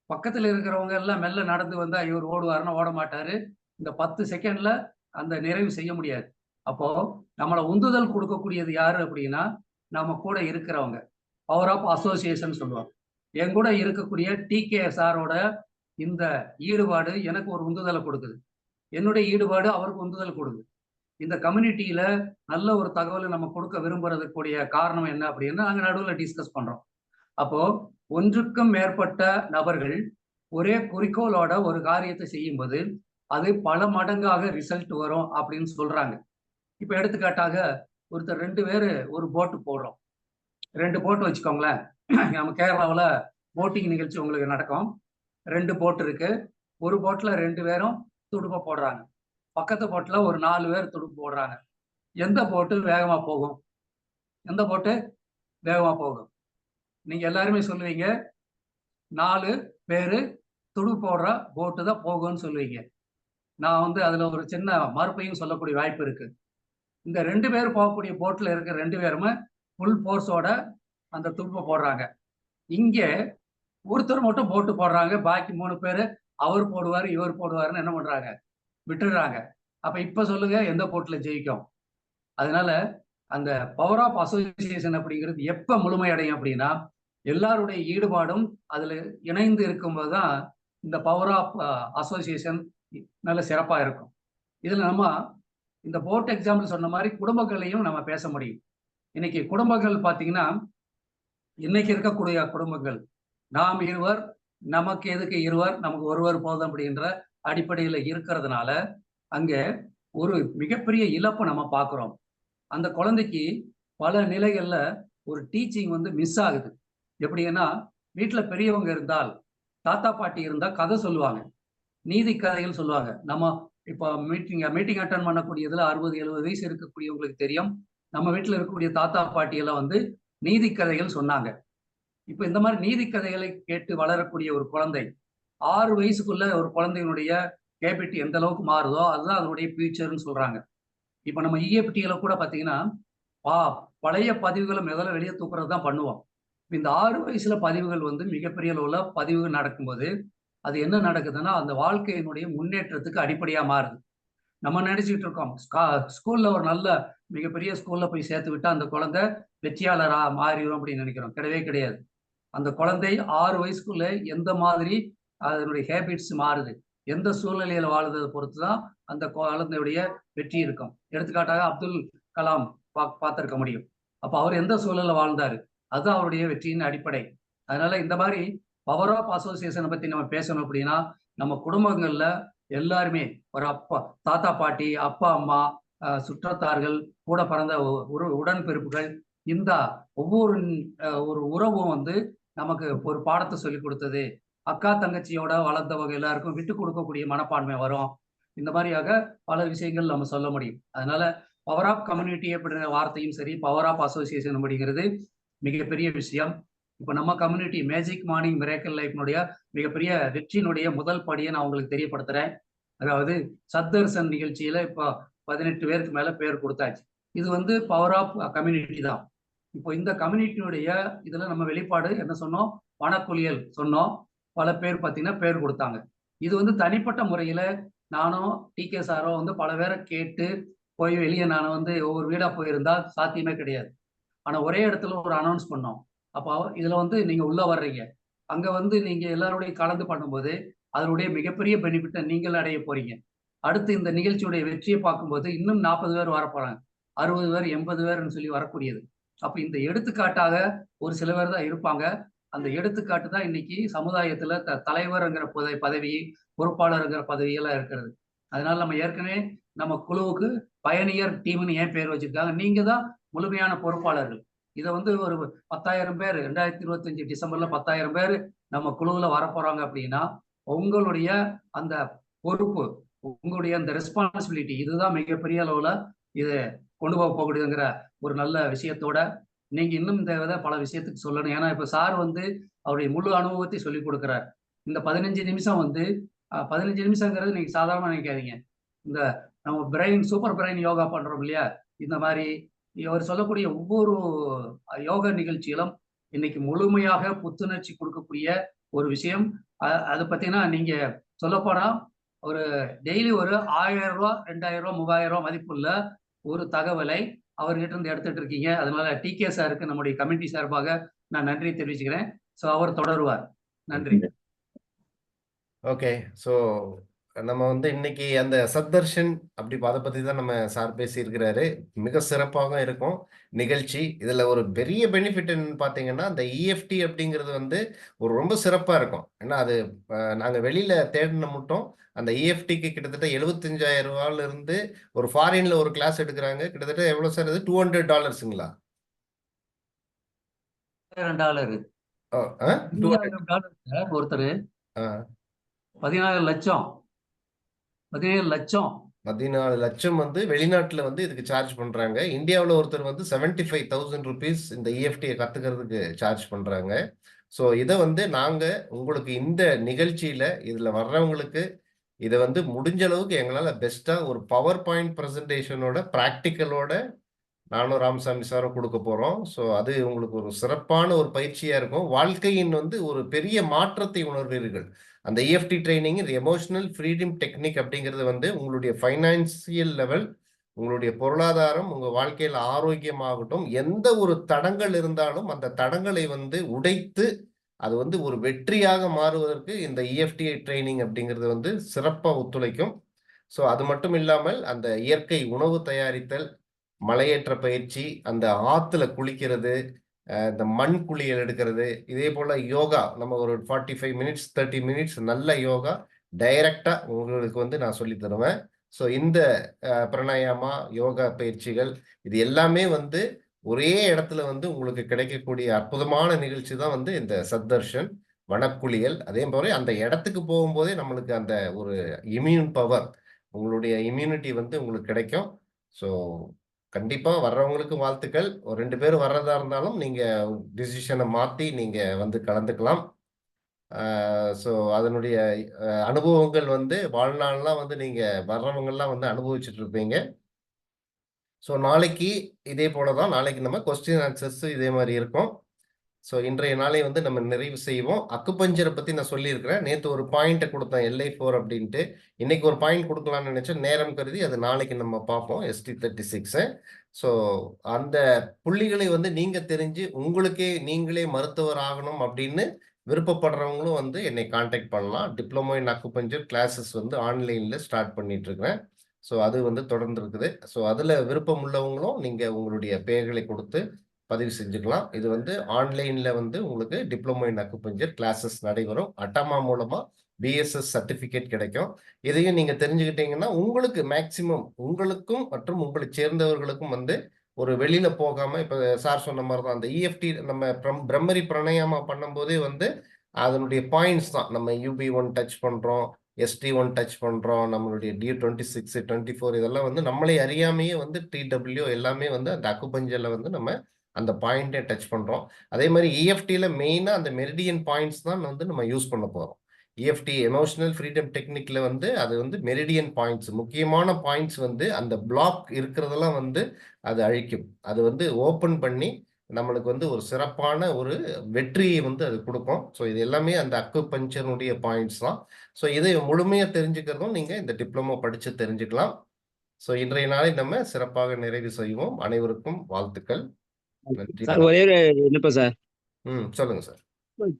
பக்கத்துல இருக்கிறவங்க எல்லாம் மெல்ல நடந்து வந்தா இவர் ஓடுவாருன்னா ஓட மாட்டாரு. இந்த 10 செகண்ட்ல அந்த நிறைவு செய்ய முடியாது. அப்போ நம்மளை உந்துதல் கொடுக்கக்கூடியது யாரு அப்படின்னா, நம்ம கூட இருக்கிறவங்க. பவர் ஆஃப் அசோசியேஷன் சொல்லுவாங்க. என் கூட இருக்கக்கூடிய டிகே சாரோட இந்த ஈடுபாடு எனக்கு ஒரு உந்துதலை கொடுக்குது. என்னுடைய ஈடுபாடு அவருக்கு உந்துதல் கொடுக்குது. இந்த கம்யூனிட்டியில நல்ல ஒரு தகவலை நம்ம கொடுக்க விரும்புறதுக்குரிய காரணம் என்ன அப்படின்னா, நாங்க நடுவுல டிஸ்கஸ் பண்றோம். அப்போ ஒன்றுக்கும் மேற்பட்ட நபர்கள் ஒரே குறிக்கோளோட ஒரு காரியத்தை செய்யும்போது அது பல மடங்காக ரிசல்ட் வரும் அப்படின்னு சொல்றாங்க. இப்ப எடுத்துக்காட்டாக ஒருத்தர் 2 பேரு ஒரு போட்டு போடுறோம். 2 போட்டு வச்சுக்கோங்களேன். நம்ம கேரளாவுல போட்டிங் நிகழ்ச்சி உங்களுக்கு நடக்கும். 2 போட் இருக்கு. ஒரு போட்ல 2 பேரும் துடுப்ப போடுறாங்க. பக்கத்து போட்ல ஒரு 4 பேர் துடுப்பு போடுறாங்க. எந்த போட்டு வேகமா போகும்? எந்த போட்டு வேகமா போகும்? நீங்க எல்லாருமே சொல்லுவீங்க 4 பேரு துடுப்பு போடுற போட்டு தான் போகும்னு சொல்லுவீங்க. நான் வந்து அதுல ஒரு சின்ன மறுப்பையும் சொல்லக்கூடிய வாய்ப்பு இருக்கு. இந்த 2 பேர் போகக்கூடிய போட்ல இருக்க 2 பேருமே ஃபுல் ஃபோர்ஸோட அந்த துடுப்ப போடுறாங்க. இங்க ஒருத்தர் மட்டும் போட்டு போடுறாங்க. பாக்கி 3 பேரு அவர் போடுவாரு, இவர் போடுவாருன்னு என்ன பண்றாங்க? விட்டுடுறாங்க. அப்ப இப்ப சொல்லுங்க எந்த போட்ல ஜெயிக்கும்? அதனால அந்த பவர் ஆஃப் அசோசியேஷன் அப்படிங்கிறது எப்ப முழுமையடையும் அப்படின்னா, எல்லாருடைய ஈடுபாடும் அதுல இணைந்து இருக்கும்போது தான் இந்த பவர் ஆஃப் அசோசியேஷன் நல்ல சிறப்பா இருக்கும். இதுல நம்ம இந்த போட் எக்ஸாம்பிள் சொன்ன மாதிரி குடும்பங்களையும் நம்ம பேச முடியும். இன்னைக்கு குடும்பங்கள் பாத்தீங்கன்னா, இன்னைக்கு இருக்கக்கூடிய குடும்பங்கள் நாம் இருவர், நமக்கு எதுக்கு இருவர், நமக்கு ஒருவர் போதும் அப்படின்ற அடிப்படையில இருக்கிறதுனால அங்க ஒரு மிகப்பெரிய இழப்பை நம்ம பார்க்கிறோம். அந்த குழந்தைக்கு பல நிலைகள்ல ஒரு டீச்சிங் வந்து மிஸ் ஆகுது. எப்படின்னா, வீட்டுல பெரியவங்க இருந்தால், தாத்தா பாட்டி இருந்தா கதை சொல்லுவாங்க. நீதி கதைகள் சொல்லுவாங்க. நம்ம இப்போ மீட்டிங் அட்டெண்ட் பண்ணக்கூடியதுல 60, 70 வயசு இருக்கக்கூடியவங்களுக்கு தெரியும். நம்ம வீட்டுல இருக்கக்கூடிய தாத்தா பாட்டி எல்லாம் வந்து நீதி கதைகள் சொன்னாங்க. இப்ப இந்த மாதிரி நீதி கதைகளை கேட்டு வளரக்கூடிய ஒரு குழந்தை 6 வயசுக்குள்ள ஒரு குழந்தையினுடைய கேபிலிட்டி எந்த அளவுக்கு மாறுதோ அதுதான் அதனுடைய ஃபியூச்சர்னு சொல்றாங்க. இப்ப நம்ம இஎஃப்டியில கூட பாத்தீங்கன்னா பழைய பதிவுகளை முதல்ல வெளியே தூக்குறது தான் பண்ணுவோம். இந்த 6 வயசுல பதிவுகள் வந்து மிகப்பெரிய அளவுல பதிவுகள் நடக்கும்போது அது என்ன நடக்குதுன்னா அந்த வாழ்க்கையினுடைய முன்னேற்றத்துக்கு அடிப்படையா மாறுது. நம்ம நினைச்சுட்டு இருக்கோம் ஸ்கூல்ல ஒரு நல்ல மிகப்பெரிய ஸ்கூல்ல போய் சேர்த்து விட்டா அந்த குழந்தை வெற்றியாளரா மாறிடும் அப்படின்னு நினைக்கிறோம். கிடையவே கிடையாது. அந்த குழந்தை 6 வயசுக்குள்ள எந்த மாதிரி அதனுடைய ஹேபிட்ஸ் மாறுது, எந்த சூழ்நிலையில வாழுறதை பொறுத்து தான் அந்த குழந்தையுடைய வெற்றி இருக்கும். எடுத்துக்காட்டாக அப்துல் கலாம் பார்த்திருக்க முடியும். அப்ப அவர் எந்த சூழல்ல வாழ்ந்தாரு, அதுதான் அவருடைய வெற்றியின் அடிப்படை. அதனால இந்த மாதிரி பவர் ஆஃப் அசோசியேஷனை பத்தி நம்ம பேசணும் அப்படின்னா, நம்ம குடும்பங்கள்ல எல்லாருமே ஒரு அப்பா, தாத்தா பாட்டி, அப்பா அம்மா, சுற்றத்தார்கள், கூட பிறந்த உடன்பிறப்புகள், இந்த ஒவ்வொரு ஒரு உறவும் வந்து நமக்கு ஒரு பாடத்தை சொல்லி கொடுத்தது. அக்கா தங்கச்சியோட வளர்ந்தவங்க எல்லாருக்கும் விட்டு கொடுக்கக்கூடிய மனப்பான்மை வரும். இந்த மாதிரியாக பல விஷயங்கள் நம்ம சொல்ல முடியும். அதனால பவர் ஆஃப் கம்யூனிட்டி அப்படிங்கிற வார்த்தையும் சரி, பவர் ஆஃப் அசோசியேஷன் அப்படிங்கிறது மிகப்பெரிய விஷயம். இப்ப நம்ம கம்யூனிட்டி மேஜிக் மார்னிங் மிராக்கிள் லைஃப்னுடைய மிகப்பெரிய வெற்றியினுடைய முதல் படியை நான் உங்களுக்கு தெரியப்படுத்துறேன். அதாவது சத்தர்சன் நிகழ்ச்சியில இப்போ 18 பேருக்கு மேல பேர் கொடுத்தாச்சு. இது வந்து பவர் ஆஃப் கம்யூனிட்டி தான். இப்போ இந்த கம்யூனிட்டியுடைய இதுல நம்ம வெளிப்பாடு என்ன சொன்னோம்? வனக்குளியல் சொன்னோம். பல பேர் பார்த்தீங்கன்னா பேர் கொடுத்தாங்க. இது வந்து தனிப்பட்ட முறையில நானும் டி.கே. சாரோ வந்து பல பேரை கேட்டு போய் வெளியே நான் வந்து ஒவ்வொரு வீடா போயிருந்தா சாத்தியமே கிடையாது. ஆனா ஒரே இடத்துல ஒரு அனௌன்ஸ் பண்ணோம். அப்போ இதுல வந்து நீங்க உள்ள வர்றீங்க. அங்க வந்து நீங்க எல்லாரோடையும் கலந்து பண்ணும்போது அதனுடைய மிகப்பெரிய பெனிஃபிட்டை நீங்கள் அடைய போறீங்க. அடுத்து இந்த நிகழ்ச்சியுடைய வெற்றியை பார்க்கும்போது இன்னும் 40 பேர் வரப்போறாங்க. 60 பேர் 80 பேர்னு சொல்லி வரக்கூடியது. அப்ப இந்த எடுத்துக்காட்டாக ஒரு சில பேர் தான் இருப்பாங்க. அந்த எடுத்துக்காட்டு தான் இன்னைக்கு சமுதாயத்துல தலைவர்ங்கிற பதவி, பொறுப்பாளர்ங்கிற பதவியெல்லாம் இருக்கிறது. அதனால நம்ம ஏற்கனவே நம்ம குழுவுக்கு பயணியர் டீம்னு ஏன் பேர் வச்சிருக்காங்க? நீங்க தான் முழுமையான பொறுப்பாளர்கள். இதை வந்து ஒரு 10,000 பேர் 2025 டிசம்பர்ல 10,000 பேர் நம்ம குழுவுல வரப்போறாங்க அப்படின்னா உங்களுடைய அந்த பொறுப்பு, உங்களுடைய அந்த ரெஸ்பான்சிபிலிட்டி இதுதான் மிகப்பெரிய அளவுல இதை கொண்டு போக போகுதுங்கிற ஒரு நல்ல விஷயத்தோட நீங்க இன்னும் இந்த வித பல விஷயத்துக்கு சொல்லணும். ஏன்னா இப்ப சார் வந்து அவருடைய முழு அனுபவத்தை சொல்லிக் கொடுக்கிறார். இந்த 15 நிமிஷம் வந்து 15 நிமிஷங்கிறது நீங்க சாதாரணமா நினைக்காதீங்க. இந்த நம்ம பிரெயின் சூப்பர் பிரெயின் யோகா பண்றோம் இல்லையா? இந்த மாதிரி அவர் சொல்லக்கூடிய ஒவ்வொரு யோகா நிகழ்ச்சிகளும் இன்னைக்கு முழுமையாக புத்துணர்ச்சி கொடுக்கக்கூடிய ஒரு விஷயம். அது பார்த்தீங்கன்னா நீங்க சொல்லப்போனா ஒரு டெய்லி ஒரு 1000 ரூபா 2000 ரூபா 3000 ரூபா மதிப்புள்ள ஒரு தகவலை அவர்கிட்ட இருந்து எடுத்துட்டு இருக்கீங்க. அதனால டி.கே. சாருக்கு நம்முடைய கமிட்டி சார்பாக நான் நன்றி தெரிவிச்சுக்கிறேன். ஸோ அவர் தொடருவார். நன்றி. ஓகே. ஸோ நம்ம வந்து இன்னைக்கு அந்த சத்தர்ஷன் அப்படி அதை பத்தி தான் நம்ம சார் பேசியிருக்கிறாரு. மிக சிறப்பாக இருக்கும் நிகழ்ச்சி. இதுல ஒரு பெரிய பெனிஃபிட் என்னன்னு பார்த்தீங்கன்னா, அந்த இஎஃப்டி அப்படிங்கிறது வந்து ஒரு ரொம்ப சிறப்பா இருக்கும். ஏன்னா அது நாங்க வெளியில தேடின மட்டும் அந்த இஎஃப்டிக்கு கிட்டத்தட்ட 75,000 ரூபாயில இருந்து ஒரு ஃபாரின்ல ஒரு கிளாஸ் எடுக்கிறாங்க. கிட்டத்தட்ட எவ்வளவு சார் அது $200ங்களா? $1000 $200 ஒருத்தர் 14 லட்சம் 17 லட்சம் 14 லட்சம் வந்து வெளிநாட்டுல வந்து இதுக்கு சார்ஜ் பண்றாங்க. இந்தியாவுல ஒருத்தர் வந்து 75,000 ருபீஸ் இந்த இஎஃப்டியை கத்துக்கிறதுக்கு சார்ஜ் பண்றாங்க. ஸோ இதை வந்து நாங்க உங்களுக்கு இந்த நிகழ்ச்சியில இதுல வர்றவங்களுக்கு இதை வந்து முடிஞ்ச அளவுக்கு எங்களால பெஸ்டா ஒரு பவர் பாயிண்ட் பிரசன்டேஷனோட பிராக்டிக்கலோட நானும் ராமசாமி சாரும் கொடுக்க போறோம். ஸோ அது உங்களுக்கு ஒரு சிறப்பான ஒரு பயிற்சியா இருக்கும். வாழ்க்கையின் வந்து ஒரு பெரிய மாற்றத்தை உணர்வீர்கள். அந்த இஎஃப்டி ட்ரைனிங் இது எமோஷனல் ஃப்ரீடம் டெக்னிக் அப்படிங்கிறது வந்து உங்களுடைய ஃபைனான்சியல் லெவல், உங்களுடைய பொருளாதாரம், உங்க வாழ்க்கையில் ஆரோக்கியமாகட்டும், எந்த ஒரு தடங்கள் இருந்தாலும் அந்த தடங்களை வந்து உடைத்து அது வந்து ஒரு வெற்றியாக மாறுவதற்கு இந்த இஎஃப்டி ட்ரைனிங் அப்படிங்கிறது வந்து சிறப்பா ஒத்துழைக்கும். ஸோ அது மட்டும் இல்லாமல் அந்த இயற்கை உணவு தயாரித்தல், மலையேற்ற பயிற்சி, அந்த ஆத்துல குளிக்கிறது, இந்த மண் குளியல் எடுக்கிறது, இதே போல யோகா நம்ம ஒரு 45 மினிட்ஸ் 30 மினிட்ஸ் நல்ல யோகா டைரக்டா உங்களுக்கு வந்து நான் சொல்லி தருவேன். ஸோ இந்த பிராணாயாமா யோகா பயிற்சிகள் இது எல்லாமே வந்து ஒரே இடத்துல வந்து உங்களுக்கு கிடைக்கக்கூடிய அற்புதமான நிகழ்ச்சி தான் வந்து இந்த சத்தர்ஷன் வனக்குளியல். அதே போல அந்த இடத்துக்கு போகும்போதே நம்மளுக்கு அந்த ஒரு இம்யூன் பவர், உங்களுடைய இம்யூனிட்டி வந்து உங்களுக்கு கிடைக்கும். ஸோ கண்டிப்பா வர்றவங்களுக்கு வாழ்த்துக்கள். ஒரு 2 பேர் வர்றதா இருந்தாலும் நீங்க டிசிஷனை மாத்தி நீங்க வந்து கலந்துக்கலாம். ஸோ அதனுடைய அனுபவங்கள் வந்து வாழ்நாள்லாம் வந்து நீங்க வர்றவங்கலாம் வந்து அனுபவிச்சுட்டு இருப்பீங்க. ஸோ நாளைக்கு இதே போல தான். நாளைக்கு நம்ம கொஸ்டின் ஆன்சர்ஸ் இதே மாதிரி இருக்கும். ஸோ இன்றைய நாளை வந்து நம்ம நிறைவு செய்வோம். அக்குபஞ்சரை பத்தி நான் சொல்லியிருக்கிறேன். நேத்து ஒரு பாயிண்ட் கொடுத்தேன் LI4 அப்படின்ட்டு. இன்னைக்கு ஒரு பாயிண்ட் கொடுக்கலாம்னு நினைச்சேன். நேரம் கருதி அது நாளைக்கு நம்ம பார்ப்போம் ST36. ஸோ அந்த புள்ளிகளை வந்து நீங்க தெரிஞ்சு உங்களுக்கே நீங்களே மருத்துவர் ஆகணும் அப்படின்னு விருப்பப்படுறவங்களும் வந்து என்னை கான்டாக்ட் பண்ணலாம். டிப்ளமோ இன் அக்குபஞ்சர் கிளாஸஸ் வந்து ஆன்லைன்ல ஸ்டார்ட் பண்ணிட்டு இருக்கிறேன். ஸோ அது வந்து தொடர்ந்து இருக்குது. ஸோ அதுல விருப்பம் உள்ளவங்களும் நீங்க உங்களுடைய பெயர்களை கொடுத்து பதிவு செஞ்சுக்கலாம். இது வந்து ஆன்லைன்ல வந்து உங்களுக்கு டிப்ளமோ இன் அக்குபஞ்சர் கிளாஸஸ் நடைபெறும். அட்டாமா மூலமா பிஎஸ்எஸ் சர்டிபிகேட் கிடைக்கும். இதையும் நீங்க தெரிஞ்சுக்கிட்டீங்கன்னா உங்களுக்கு மேக்சிமம் உங்களுக்கும் மற்றும் உங்களை சேர்ந்தவர்களுக்கும் வந்து ஒரு வெளியில போகாம இப்ப சார் சொன்ன மாதிரி தான் அந்த இஎஃப்டி நம்ம பிரம்மரி பிராணாயாமா பண்ணும்போதே வந்து அதனுடைய பாயிண்ட்ஸ் தான். நம்ம UB1 டச் பண்றோம், ST1 டச் பண்றோம், நம்மளுடைய D26 24 இதெல்லாம் வந்து நம்மளே அறியாமையே வந்து TW எல்லாமே வந்து அந்த அக்குபஞ்சர்ல வந்து நம்ம அந்த பாயிண்டை டச் பண்றோம். அதே மாதிரி இஎஃப்டில மெயினா அந்த மெரிடியன் பாயிண்ட்ஸ் தான் வந்து நம்ம யூஸ் பண்ண போறோம். EFT எமோஷனல் ஃப்ரீடம் டெக்னிக்ல வந்து அது வந்து மெரிடியன் பாயிண்ட்ஸ், முக்கியமான பாயிண்ட்ஸ் வந்து அந்த பிளாக் இருக்கிறதெல்லாம் வந்து அது அழிக்கும். அது வந்து ஓப்பன் பண்ணி நம்மளுக்கு வந்து ஒரு சிறப்பான ஒரு வெற்றியை வந்து அது கொடுக்கும். ஸோ இது எல்லாமே அந்த அக்குபஞ்சருடைய பாயிண்ட்ஸ் தான். ஸோ இதை முழுமையா தெரிஞ்சுக்கிறதும் நீங்க இந்த டிப்ளமோ படிச்சு தெரிஞ்சுக்கலாம். ஸோ இன்றைய நாளை நம்ம சிறப்பாக நிறைவு செய்வோம். அனைவருக்கும் வாழ்த்துக்கள். நன்றி, சார் வணக்கம். ஒரே ஒரு விண்ணப்பம் சார். சொல்லுங்க சார்.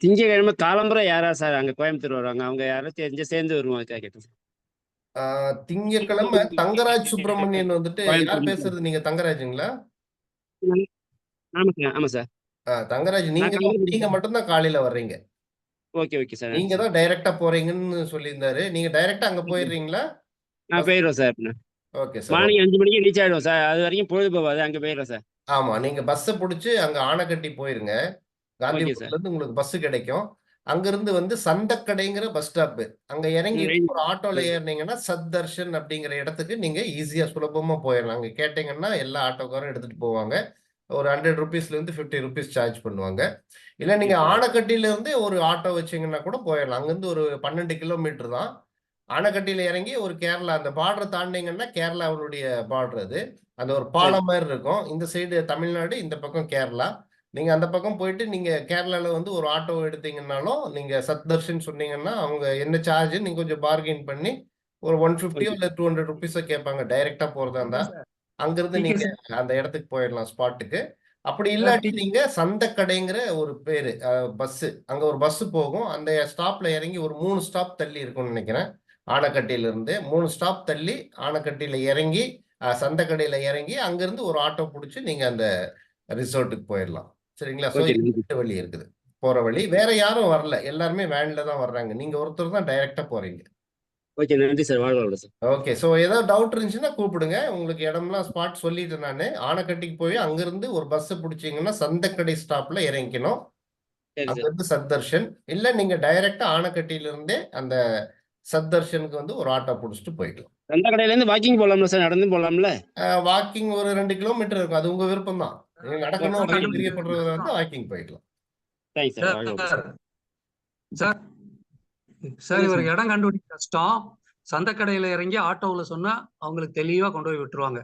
திங்கட்கிழமை காலம்புரை யாரா சார் அங்க கோயம்புத்தூர் வருவாங்க? அவங்க யாரும் தெரிஞ்சு சேர்ந்து வருவாங்க கேட்டேன் சார். திங்கட்கிழமை தங்கராஜ் சுப்பிரமணியன் வந்துட்டு யார் கோயம்புத்தூர் பேசுறது? நீங்க தங்கராஜுங்களா? ஆமா சார், ஆமா சார். தங்கராஜ், நான் நீங்க மட்டும்தான் காலையில வர்றீங்க. Okay okay sir. நீங்க தான் டைரக்டா போறீங்கன்னு சொல்லியிருந்தாரு. நீங்க டைரக்டா அங்க போயிடுறீங்களா? நான் போயிடுவோம் சார். Okay sir. மார்னிங் 5 மணிக்கு ரீச் ஆயிடுவோம் சார். அது வரைக்கும் பொழுது போகாது, அங்க போயிடுறோம் சார். ஆமா, நீங்க பஸ்ஸை பிடிச்சு அங்க ஆனைக்கட்டி போயிருங்க. காந்திபுரத்துல இருந்து உங்களுக்கு பஸ் கிடைக்கும். அங்கிருந்து வந்து சந்தக்கடைங்கிற பஸ் ஸ்டாப், அங்க இறங்கி ஒரு ஆட்டோல ஏறினீங்கன்னா சத்தர்ஷன் அப்படிங்கிற இடத்துக்கு நீங்க ஈஸியா சுலபமா போயிடலாம். அங்க கேட்டீங்கன்னா எல்லா ஆட்டோக்காரும் எடுத்துட்டு போவாங்க. ஒரு 100 ருபீஸ்ல இருந்து 50 ருபீஸ் சார்ஜ் பண்ணுவாங்க. இல்ல நீங்க ஆனைக்கட்டியில இருந்து ஒரு ஆட்டோ வச்சீங்கன்னா கூட போயிடலாம். அங்கிருந்து ஒரு 12 கிலோமீட்டர் தான். ஆனைக்கட்டியில இறங்கி ஒரு கேரளா அந்த பார்டர் தாண்டிங்கன்னா கேரளாவுடைய பார்டர் அது. அந்த ஒரு பாலம் மாதிரி இருக்கும். இந்த சைடு தமிழ்நாடு, இந்த பக்கம் கேரளா. நீங்க அந்த பக்கம் போயிட்டு நீங்க கேரளால வந்து ஒரு ஆட்டோ எடுத்தீங்கன்னாலும் நீங்க சத்தர்ஷன் சொன்னீங்கன்னா அவங்க என்ன சார்ஜ் நீங்க கொஞ்சம் பார்கெயின் பண்ணி ஒரு 150 இல்ல 200 ருபீஸோ கேட்பாங்க. டைரக்டா போறதா இருந்தா அங்கிருந்து நீங்க அந்த இடத்துக்கு போயிடலாம் ஸ்பாட்டுக்கு. அப்படி இல்லாட்டி நீங்க சந்தக்கடைங்கிற ஒரு பேரு பஸ், அங்க ஒரு பஸ் போகும். அந்த ஸ்டாப்ல இறங்கி ஒரு 3 ஸ்டாப் தள்ளி இருக்கும்னு நினைக்கிறேன். ஆனைக்கட்டியில இருந்து 3 ஸ்டாப் தள்ளி ஆனைக்கட்டியில இறங்கி சந்தக்கடையில இறங்கி அங்கிருந்து ஒரு ஆட்டோ பிடிச்சி நீங்க அந்த ரிசோர்ட்டுக்கு போயிடலாம். சரிங்களா? ஸோ வழி இருக்குது, போற வழி. வேற யாரும் வரல, எல்லாருமே வேன்ல தான் வர்றாங்க. நீங்க ஒருத்தர் தான் டைரக்டா போறீங்க. ஓகே, நன்றி சார். வாழ்க சார். ஓகே. ஸோ ஏதாவது டவுட் இருந்துச்சுன்னா கூப்பிடுங்க. உங்களுக்கு இடம்லாம் ஸ்பாட் சொல்லிட்டேன் நானு. ஆனைக்கட்டிக்கு போய் அங்கிருந்து ஒரு பஸ் பிடிச்சீங்கன்னா சந்தக்கடை ஸ்டாப்ல இறங்கிக்கணும். அங்கிருந்து சத்தர்ஷன். இல்ல நீங்க டைரக்டா ஆனைக்கட்டியில இருந்தே அந்த சத்தர்ஷனுக்கு வந்து ஒரு ஆட்டோ பிடிச்சிட்டு போய்க்கலாம். சந்தக்கடையில இருந்து வாக்கிங் போலாம்ல சார்? நடந்து போலாம்ல? வாக்கிங் ஒரு 2 கிலோமீட்டர் இருக்கும். அது உங்க விருப்பம் தான். நீங்க நடக்கணும் அப்படின்னு பிரியப்படுறதா இருந்தா வாக்கிங் போய்க்கலாம். Thanks sir. சார் சார் இவருக்கு இடம் கண்டுபிடிக்க கஷ்டம். சந்தக்கடையில இறங்கி ஆட்டோவுல சொன்னா அவங்களுக்கு தெளிவா கொண்டு போய் விட்டுருவாங்க.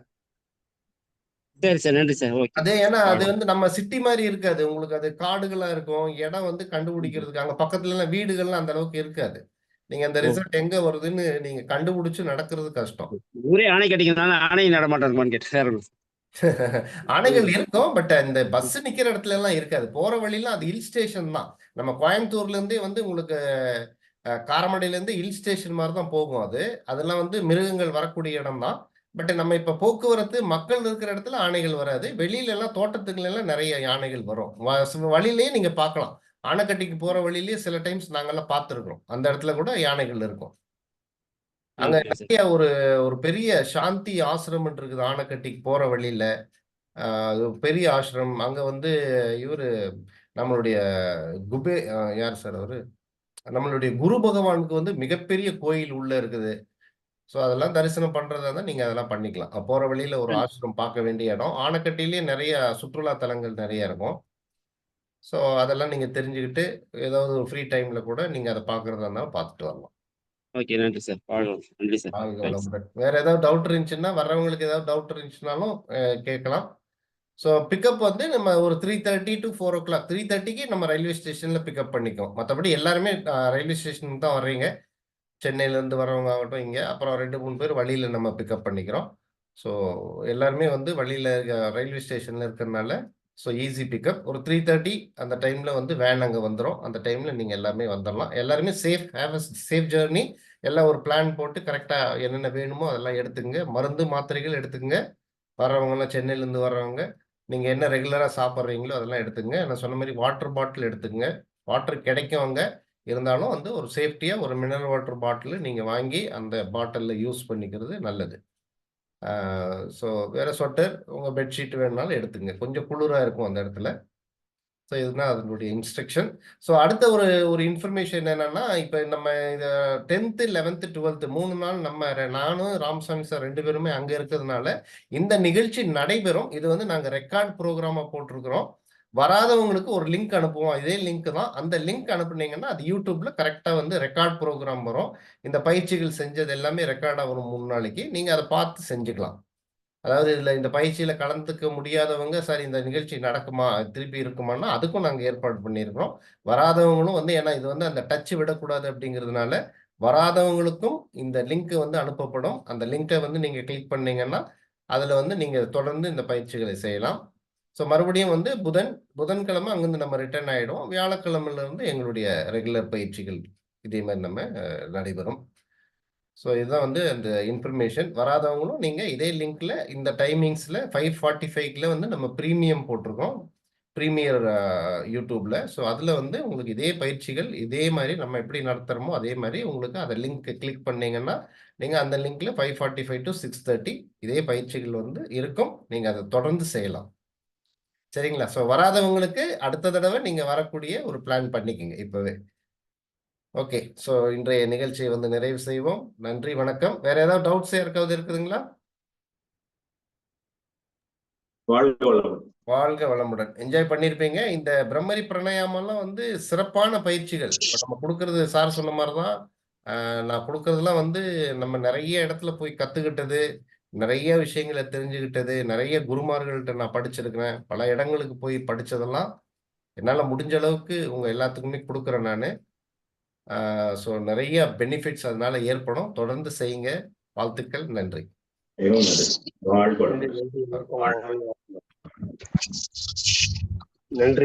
சரி சார், நன்றி சார். ஓகே. அதே, ஏன்னா அது வந்து நம்ம சிட்டி மாதிரி இருக்காது. உங்களுக்கு அது காடுகளா இருக்கும். இடம் வந்து கண்டுபிடிக்கிறதுக்கு அங்க பக்கத்துல எல்லாம் வீடுகள்லாம் அந்த அளவுக்கு இருக்காது. நீங்க அந்த ரிசல்ட் எங்க வருதுன்னு நீங்க கண்டுபிடிச்சு நடக்கிறது கஷ்டம். ஊரே ஆணை கிடைக்கிறதுனால ஆணை நடமாட்டோமான்னு கேட்டேன். ஆணைகள் இருக்கும், பட் இந்த பஸ் நிக்கிற இடத்துல எல்லாம் இருக்காது. போற வழியில அது ஹில் ஸ்டேஷன் தான். நம்ம கோயம்புத்தூர்ல இருந்தே வந்து உங்களுக்கு காரமடையில இருந்து ஹில் ஸ்டேஷன் மாதிரி தான் போகும். அதெல்லாம் வந்து மிருகங்கள் வரக்கூடிய இடம் தான். பட் நம்ம இப்ப போக்குவரத்து மக்கள் இருக்கிற இடத்துல ஆணைகள் வராது. வெளியில எல்லாம் தோட்டத்துக்குள்ள எல்லாம் நிறைய யானைகள் வரும். வழியிலேயே நீங்க பார்க்கலாம். ஆனைக்கட்டிக்கு போற வழியிலேயே சில டைம்ஸ் நாங்கெல்லாம் பார்த்துருக்கோம். அந்த இடத்துல கூட யானைகள் இருக்கும். அங்க நிறைய ஒரு பெரிய சாந்தி ஆசிரமம் இருக்குது ஆனைக்கட்டிக்கு போற வழியில. பெரிய ஆசிரமம். அங்க வந்து இவரு நம்மளுடைய யார் சார் அவரு? நம்மளுடைய குரு பகவானுக்கு வந்து மிகப்பெரிய கோயில் உள்ள இருக்குது. ஸோ அதெல்லாம் தரிசனம் பண்றதா இருந்தா நீங்க அதெல்லாம் பண்ணிக்கலாம். போற வழியில ஒரு ஆசிரமம் பார்க்க வேண்டிய இடம். ஆனைக்கட்டிலேயே நிறைய சுற்றுலா தலங்கள் நிறைய இருக்கும். ஸோ அதெல்லாம் நீங்க தெரிஞ்சுக்கிட்டு ஏதாவது ஃப்ரீ டைம்ல கூட நீங்க அதை பார்க்கறதா இருந்தாலும் பார்த்துட்டு வரலாம். ஓகே, நன்றி சார். நன்றி சார். வேற ஏதாவது டவுட் இருந்துச்சுன்னா, வர்றவங்களுக்கு ஏதாவது டவுட் இருந்துச்சுனாலும் கேட்கலாம். ஸோ பிக்கப் வந்து நம்ம ஒரு 3:30 to 4 o'clock, 3:30க்கு நம்ம ரயில்வே ஸ்டேஷன்ல பிக்கப் பண்ணிக்கோம். மற்றபடி எல்லாருமே ரயில்வே ஸ்டேஷனுக்கு தான் வர்றீங்க. சென்னையில இருந்து வரவங்க ஆகட்டும் இங்க. அப்புறம் 2, 3 பேர் வழியில நம்ம பிக்கப் பண்ணிக்கிறோம். ஸோ எல்லாருமே வந்து வழியில ரயில்வே ஸ்டேஷன்ல இருக்கிறதுனால ஸோ ஈஸி பிக்கப். ஒரு 3:30 அந்த டைம்ல வந்து வேன் அங்க வந்துரும். அந்த டைம்ல நீங்க எல்லாமே வந்துடலாம். எல்லாருமே ஹேவ் அ சேஃப் ஜர்னி. எல்லாம் ஒரு பிளான் போட்டு கரெக்டா என்னென்ன வேணுமோ அதெல்லாம் எடுத்துங்க. மருந்து மாத்திரைகள் எடுத்துங்க. வர்றவங்க எல்லாம் சென்னையில இருந்து வர்றவங்க நீங்க என்ன ரெகுலரா சாப்பிட்றீங்களோ அதெல்லாம் எடுத்துங்க. நான் சொன்ன மாதிரி வாட்டர் பாட்டில் எடுத்துங்க. வாட்டர் கிடைக்கும் அங்க. இருந்தாலும் வந்து ஒரு சேஃப்டியா ஒரு மினரல் வாட்டர் பாட்டில் நீங்க வாங்கி அந்த பாட்டில்ல யூஸ் பண்ணிக்கிறது நல்லது. ஸோ வேற ஸ்வெட்டர், உங்க பெட்ஷீட் வேணுனாலும் எடுத்துங்க. கொஞ்சம் குளிரா இருக்கும் அந்த இடத்துல. ஸோ இதுதான் அதனுடைய இன்ஸ்ட்ரக்ஷன். ஸோ அடுத்த ஒரு இன்ஃபர்மேஷன் என்னன்னா, இப்போ நம்ம இதை 10th, 11th, 12th 3 நாள் நம்ம நானும் ராமசாமி சார் 2 பேருமே அங்கே இருக்கிறதுனால இந்த நிகழ்ச்சி நடைபெறும். இது வந்து நாங்கள் ரெக்கார்ட் ப்ரோக்ராமா போட்டிருக்கிறோம். வராதவங்களுக்கு ஒரு லிங்க் அனுப்புவோம். இதே லிங்க் தான். அந்த லிங்க் அனுப்புனீங்கன்னா அது யூடியூப்ல கரெக்டா வந்து ரெக்கார்ட் ப்ரோக்ராம் வரும். இந்த பயிற்சிகள் செஞ்சது எல்லாமே ரெக்கார்டா வரும் 3 நாளைக்கு. நீங்க அதை பார்த்து செஞ்சுக்கலாம். அதாவது இதுல இந்த பயிற்சியில கலந்துக்க முடியாதவங்க, சார் இந்த நிகழ்ச்சி நடக்குமா? திருப்பி இருக்குமான்னா, அதுக்கும் நாங்க ஏற்பாடு பண்ணியிருக்கிறோம். வராதவங்களும் வந்து ஏன்னா இது வந்து அந்த டச் விடக்கூடாது அப்படிங்கிறதுனால, வராதவங்களுக்கும் இந்த லிங்க் வந்து அனுப்பப்படும். அந்த லிங்க வந்து நீங்க கிளிக் பண்ணீங்கன்னா, அதுல வந்து நீங்க தொடர்ந்து இந்த பயிற்சிகளை செய்யலாம். ஸோ மறுபடியும் வந்து புதன்கிழமை அங்கிருந்து நம்ம ரிட்டர்ன் ஆயிடுவோம். வியாழக்கிழமையில இருந்து எங்களுடைய ரெகுலர் பயிற்சிகள் இதே மாரி நம்ம நடைபெறும். ஸோ இதுதான் வந்து அந்த இன்ஃபர்மேஷன். வராதவங்களும் நீங்க இதே லிங்க்ல இந்த டைமிங்ஸ்ல 5:45க்குல வந்து நம்ம பிரீமியம் போட்டிருக்கோம். பிரீமியர் யூடியூப்ல. ஸோ அதுல வந்து உங்களுக்கு இதே பயிற்சிகள் இதே மாரி நம்ம எப்படி நடத்துறோமோ அதே மாரி உங்களுக்கு அந்த லிங்க் கிளிக் பண்ணீங்கன்னா, நீங்க அந்த லிங்க்ல 5:45 to 6:30 இதே பயிற்சிகள் வந்து இருக்கும். நீங்க அத தொடர்ந்து செய்யலாம். சரிங்களா? ஸோ வராதவங்களுக்கு அடுத்த தடவ நீங்க வரக்கூடிய ஒரு பிளான் பண்ணிக்கங்க இப்பவே. ஓகே. ஸோ இன்றைய நிகழ்ச்சியை வந்து நிறைவு செய்வோம். நன்றி, வணக்கம். வேற ஏதாவது டவுட்ஸ் யாருக்காவது இருக்குதுங்களா? வாழ்க வளமுடன். வாழ்க வளமுடன். என்ஜாய் பண்ணியிருப்பீங்க. இந்த பிரம்மரி பிராணாயாமம்லாம் வந்து சிறப்பான பயிற்சிகள். இப்ப நம்ம குடுக்கறது சார் சொன்ன மாரி தான். நான் குடுக்கறதெல்லாம் வந்து நம்ம நெறைய இடத்துல போய் கத்துக்கிட்டது, நெறைய விஷயங்கள தெரிஞ்சுக்கிட்டது, நெறைய குருமார்கள்ட்ட நான் படிச்சிருக்கிறேன். பல இடங்களுக்கு போய் படிச்சதெல்லாம் என்னால முடிஞ்ச அளவுக்கு உங்க எல்லாத்துக்குமே குடுக்குறேன் நானு. ஸோ நெறைய பெனிஃபிட்ஸ் அதனால ஏற்படும். தொடர்ந்து செய்யுங்க. வாழ்த்துக்கள். நன்றி. மிகவும் நன்றி. வாழ்க நன்றி வளமுடன். நன்றி. நன்றி.